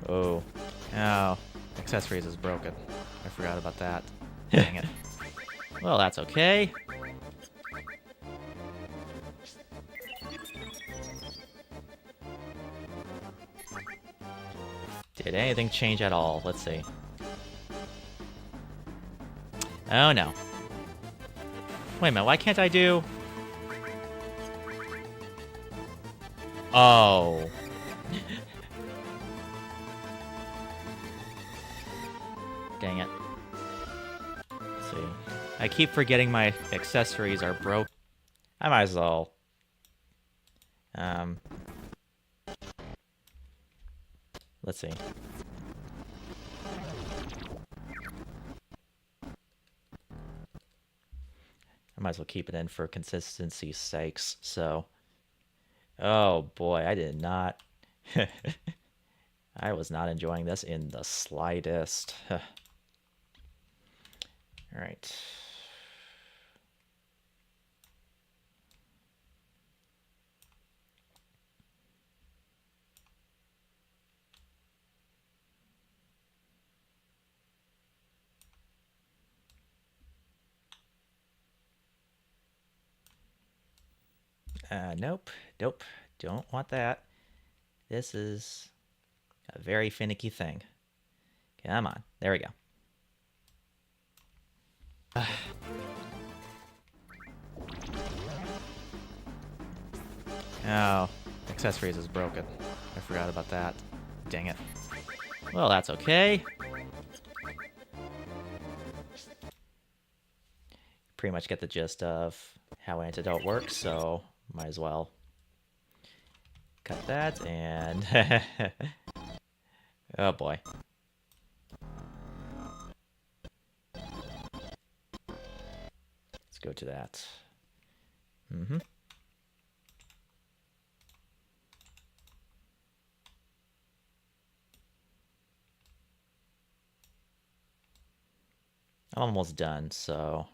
Oh. Oh, accessories is broken. I forgot about that. Dang it. Well, that's okay. Did anything change at all? Let's see. Oh, no. Wait a minute, why can't I do... Oh. Dang it. Let's see. I keep forgetting my accessories are broke. I might as well... Let's see. I might as well keep it in for consistency's sakes, so... Oh boy, I did not... I was not enjoying this in the slightest. Alright. Nope. Nope. Don't want that. This is a very finicky thing. Come on. There we go. Oh, accessories is broken. I forgot about that. Dang it. Well, that's okay. Pretty much get the gist of how antidote works, so might as well cut that and... Oh boy. Let's go to that. Mm-hmm. I'm almost done, so...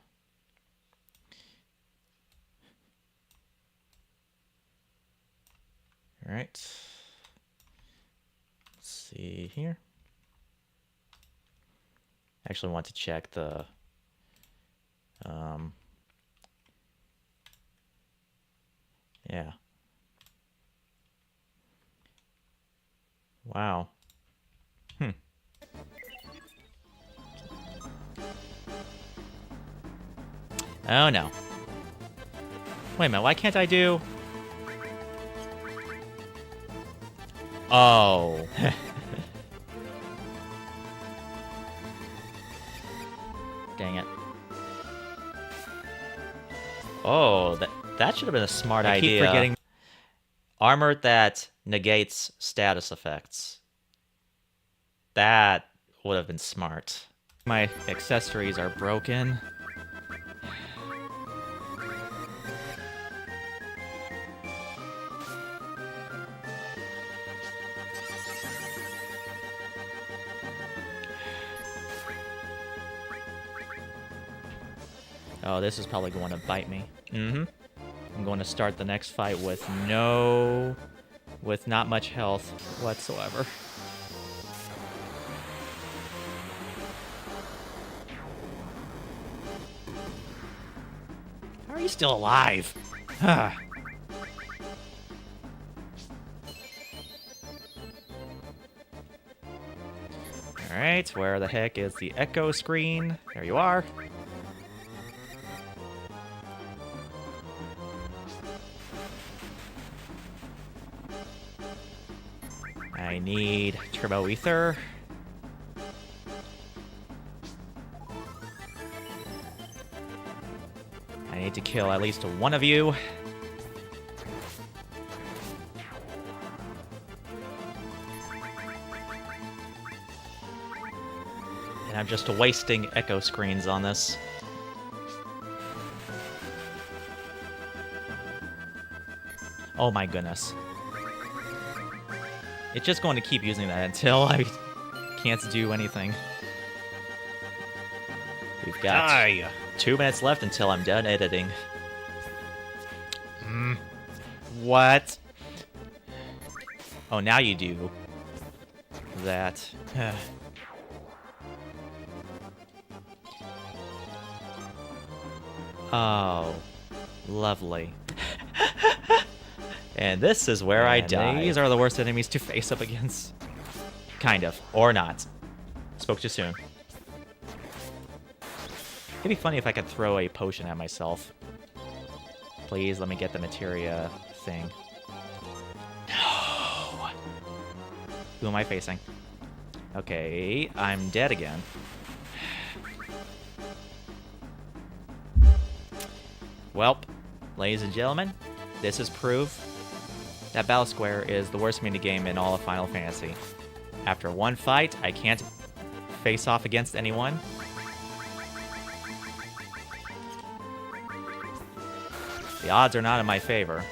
All right. Let's see here. Actually want to check the yeah. Wow. Oh no. Wait a minute, why can't I do... Oh. Dang it. Oh, that should have been a smart idea. I keep forgetting. Armor that negates status effects. That would have been smart. My accessories are broken. Oh, this is probably going to bite me. Mm-hmm. I'm going to start the next fight with not much health whatsoever. How are you still alive? Alright, where the heck is the echo screen? There you are. I need Turbo Ether. I need to kill at least one of you. And I'm just wasting echo screens on this. Oh my goodness. It's just going to keep using that until I can't do anything. We've got Die! 2 minutes left until I'm done editing. What? Oh, now you do that. Oh, lovely. And this is where I die. These are the worst enemies to face up against. Kind of. Or not. Spoke too soon. It'd be funny if I could throw a potion at myself. Please, let me get the materia thing. No. Who am I facing? Okay, I'm dead again. Welp, ladies and gentlemen, this is proof that Battle Square is the worst minigame in all of Final Fantasy. After one fight, I can't face off against anyone. The odds are not in my favor.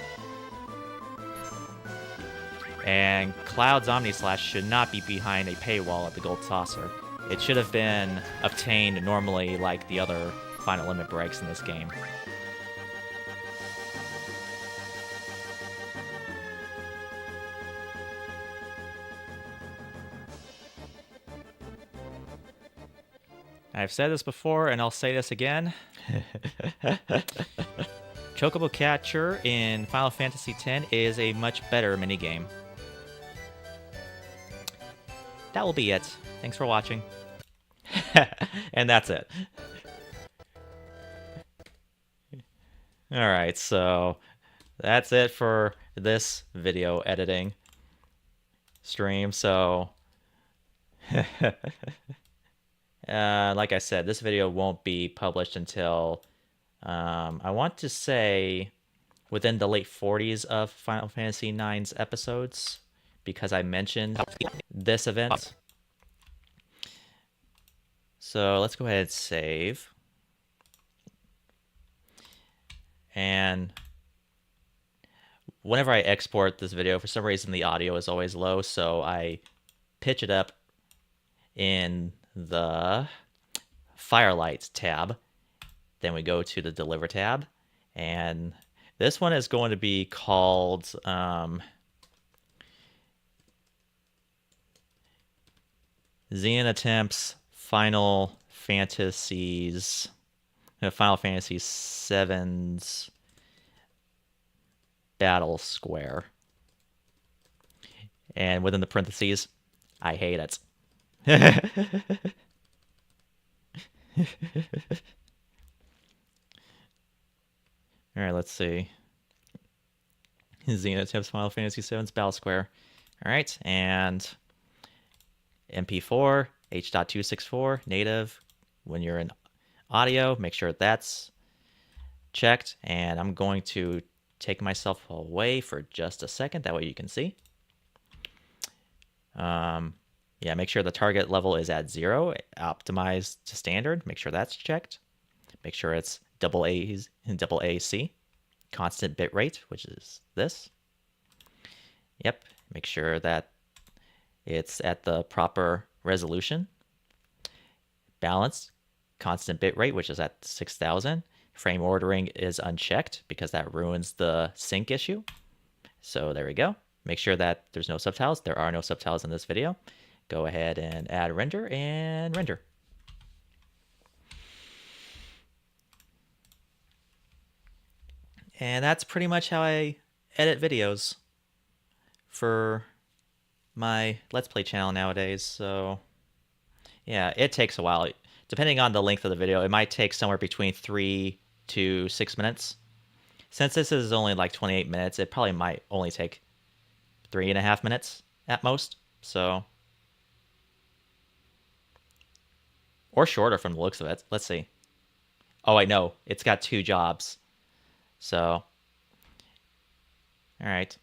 And Cloud's Omnislash should not be behind a paywall at the Gold Saucer. It should have been obtained normally like the other final limit breaks in this game. I've said this before, and I'll say this again. Chocobo Catcher in Final Fantasy X is a much better minigame. That will be it. Thanks for watching. And that's it. Alright, so that's it for this video editing stream. So, like I said, this video won't be published until, I want to say, within the late 40s of Final Fantasy IX's episodes, because I mentioned this event. So let's go ahead and save. And whenever I export this video, for some reason the audio is always low, so I pitch it up in the Firelight tab. Then we go to the Deliver tab, and this one is going to be called Xenon Attempts Final Fantasy VII's Battle Square. And within the parentheses, I hate it. Alright, let's see. Xena Attempts Final Fantasy VII's Battle Square. Alright, and MP4, H.264, native. When you're in audio, make sure that's checked. And I'm going to take myself away for just a second. That way you can see. Yeah, make sure the target level is at 0, optimized to standard. Make sure that's checked. Make sure it's AAC, constant bit rate, which is this. Yep, make sure that it's at the proper resolution. Balanced, constant bit rate, which is at 6000. Frame ordering is unchecked because that ruins the sync issue. So there we go. Make sure that there's no subtitles. There are no subtitles in this video. Go ahead and add render and render. And that's pretty much how I edit videos for my Let's Play channel nowadays. So yeah, it takes a while. Depending on the length of the video, it might take somewhere between 3 to 6 minutes. Since this is only like 28 minutes, it probably might only take 3.5 minutes at most. So, or shorter from the looks of it. Let's see. Oh, I know. It's got 2 jobs. So, all right.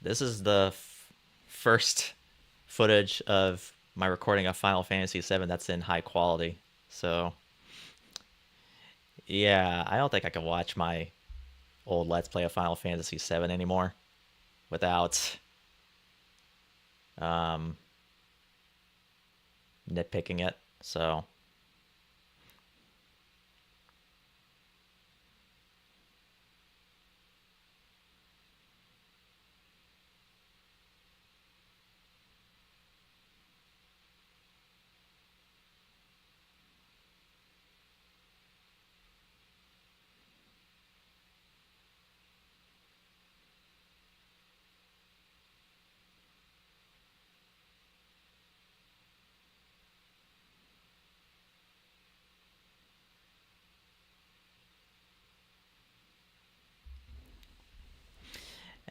This is the first footage of my recording of Final Fantasy VII that's in high quality. So yeah, I don't think I can watch my old Let's Play of Final Fantasy VII anymore without um, nitpicking it. So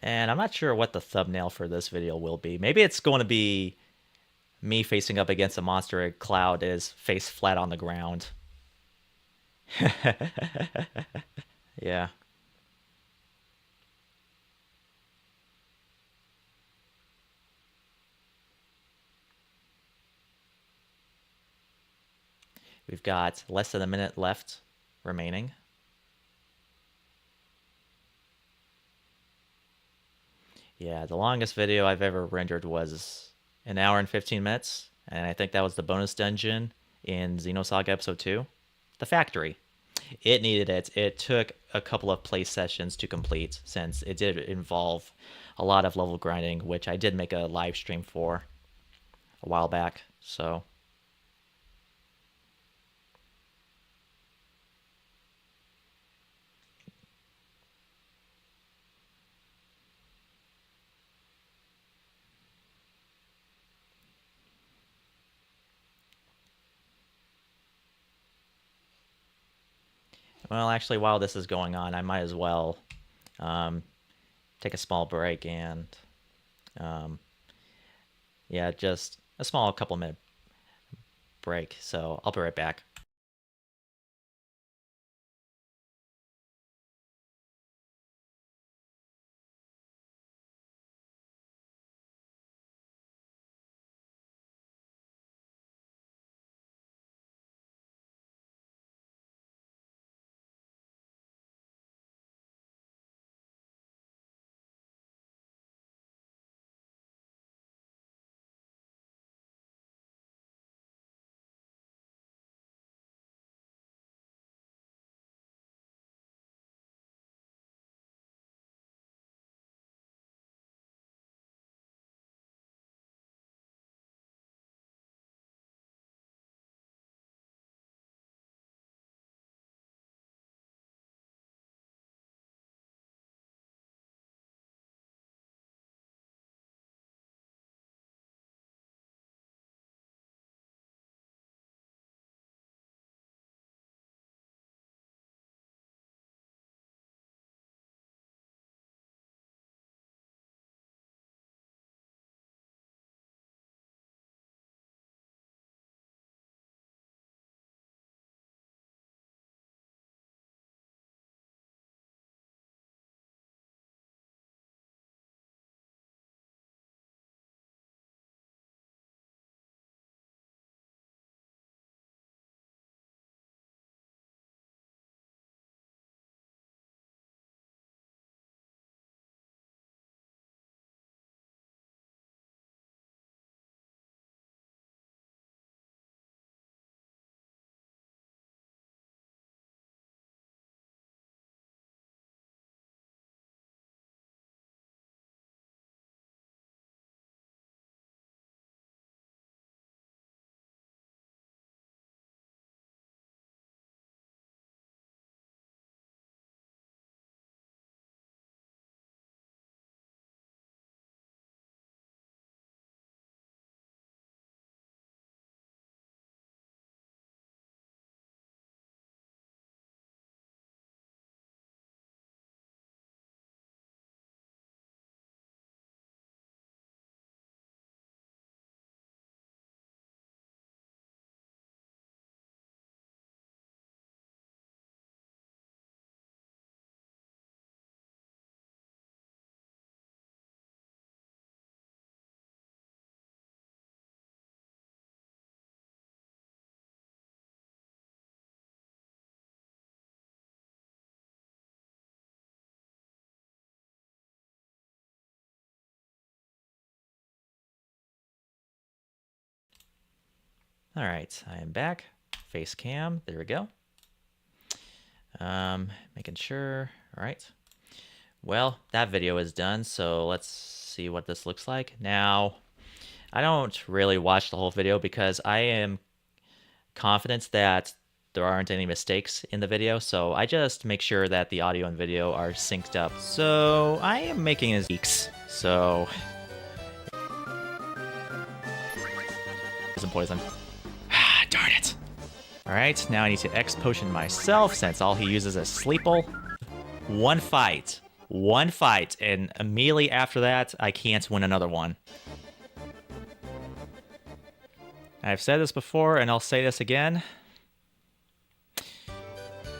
and I'm not sure what the thumbnail for this video will be. Maybe it's going to be me facing up against a monster, and Cloud is face flat on the ground. Yeah. We've got less than a minute left remaining. Yeah, the longest video I've ever rendered was an hour and 15 minutes, and I think that was the bonus dungeon in Xenosaga Episode 2. The factory. It needed it. It took a couple of play sessions to complete since it did involve a lot of level grinding, which I did make a live stream for a while back. So, well, actually, while this is going on, I might as well um, take a small break and, um, yeah, just a small couple minute break. So I'll be right back. All right, I am back. Face cam. There we go. Making sure. All right. Well, that video is done, so let's see what this looks like. Now, I don't really watch the whole video because I am confident that there aren't any mistakes in the video, so I just make sure that the audio and video are synced up. So I am making his leaks, so some poison. Ah, darn it. Alright, now I need to X potion myself since all he uses is Sleeple. One fight, and immediately after that, I can't win another one. I've said this before, and I'll say this again.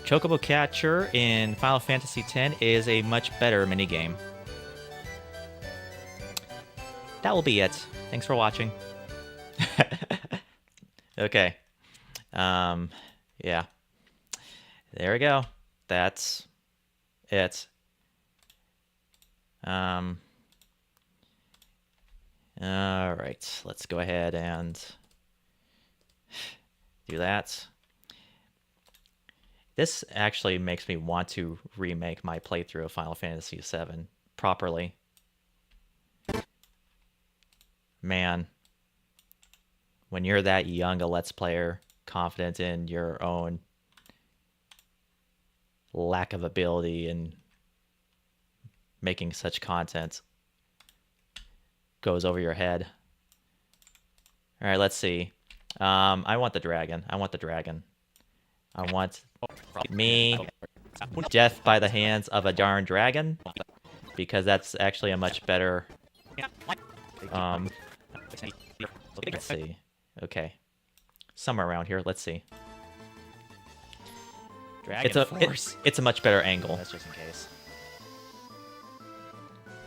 Chocobo Catcher in Final Fantasy X is a much better minigame. That will be it. Thanks for watching. Okay. Yeah. There we go. That's it. All right. Let's go ahead and do that. This actually makes me want to remake my playthrough of Final Fantasy VII properly. Man, when you're that young a Let's Player, confident in your own lack of ability in making such content, goes over your head. All right, let's see. I want the dragon. I want me death by the hands of a darn dragon, because that's actually a much better. Let's see. Okay, somewhere around here. Let's see. It's a much better angle. That's just in case.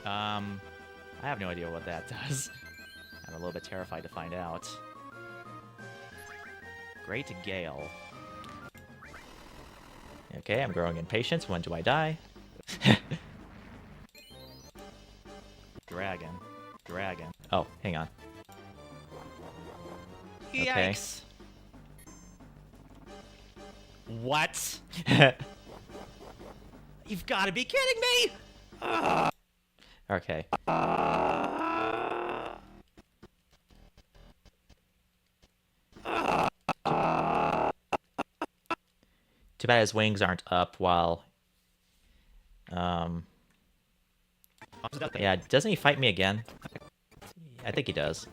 I have no idea what that does. I'm a little bit terrified to find out. Great Gale. Okay, I'm growing impatient. When do I die? Dragon. Oh, hang on. Okay. Yikes. What? You've got to be kidding me! Okay. Too bad his wings aren't up while... Yeah, doesn't he fight me again? I think he does.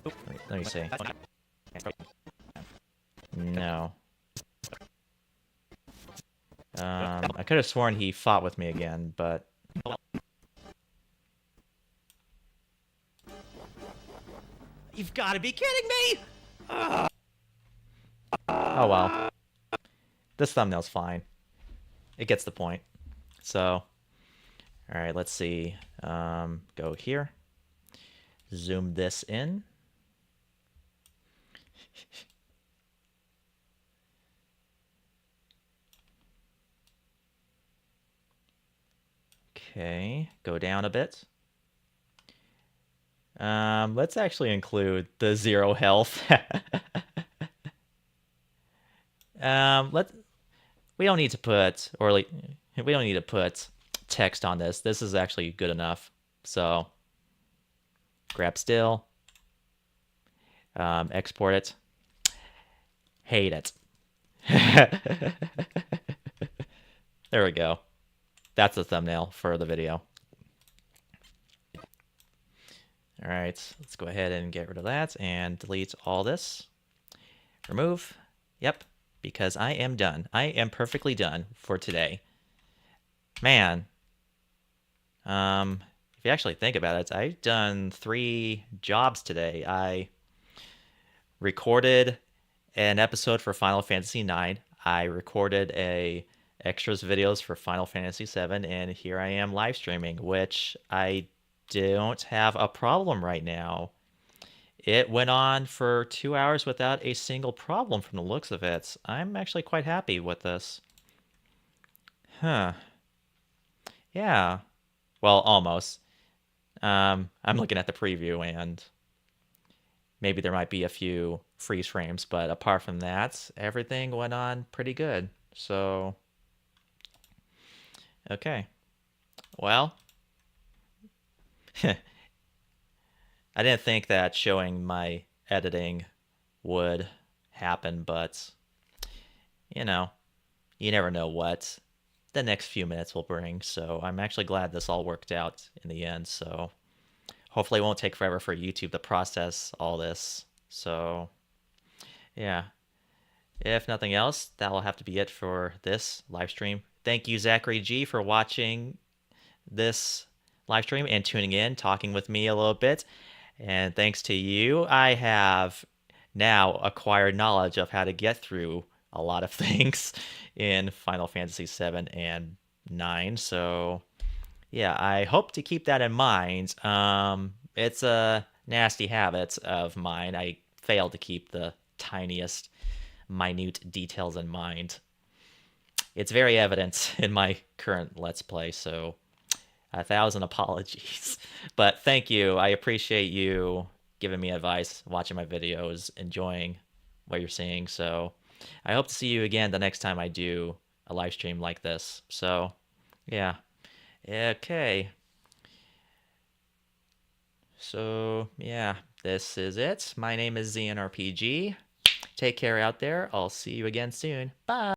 Let me see. No. I could have sworn he fought with me again, but... You've got to be kidding me! Oh well. This thumbnail's fine. It gets the point. So, alright, let's see. Go here. Zoom this in. Okay, go down a bit. Let's actually include the 0 health. We don't need to put, we don't need to put text on this. This is actually good enough. So, grab still, export it, hate it. There we go. That's the thumbnail for the video. All right, let's go ahead and get rid of that and delete all this. Remove. Yep, because I am done. I am perfectly done for today. Man. If you actually think about it, I've done 3 jobs today. I recorded an episode for Final Fantasy IX. I recorded a extras videos for Final Fantasy VII, and here I am live streaming, which I don't have a problem right now. It went on for 2 hours without a single problem from the looks of it. I'm actually quite happy with this. Huh. Yeah. Well, almost. I'm looking at the preview, and Maybe there might be a few freeze frames, but apart from that, everything went on pretty good. So, okay. Well, I didn't think that showing my editing would happen, but you know, you never know what the next few minutes will bring. So I'm actually glad this all worked out in the end. So hopefully it won't take forever for YouTube to process all this. So yeah, if nothing else, that will have to be it for this live stream. Thank you, Zachary G, for watching this live stream and tuning in, talking with me a little bit. And thanks to you, I have now acquired knowledge of how to get through a lot of things in Final Fantasy VII and 9. So, yeah, I hope to keep that in mind. It's a nasty habit of mine. I fail to keep the tiniest, minute details in mind. It's very evident in my current Let's Play, so 1,000 apologies. But thank you. I appreciate you giving me advice, watching my videos, enjoying what you're seeing. So I hope to see you again the next time I do a live stream like this. So yeah. Okay. So yeah, this is it. My name is ZNRPG. Take care out there. I'll see you again soon. Bye.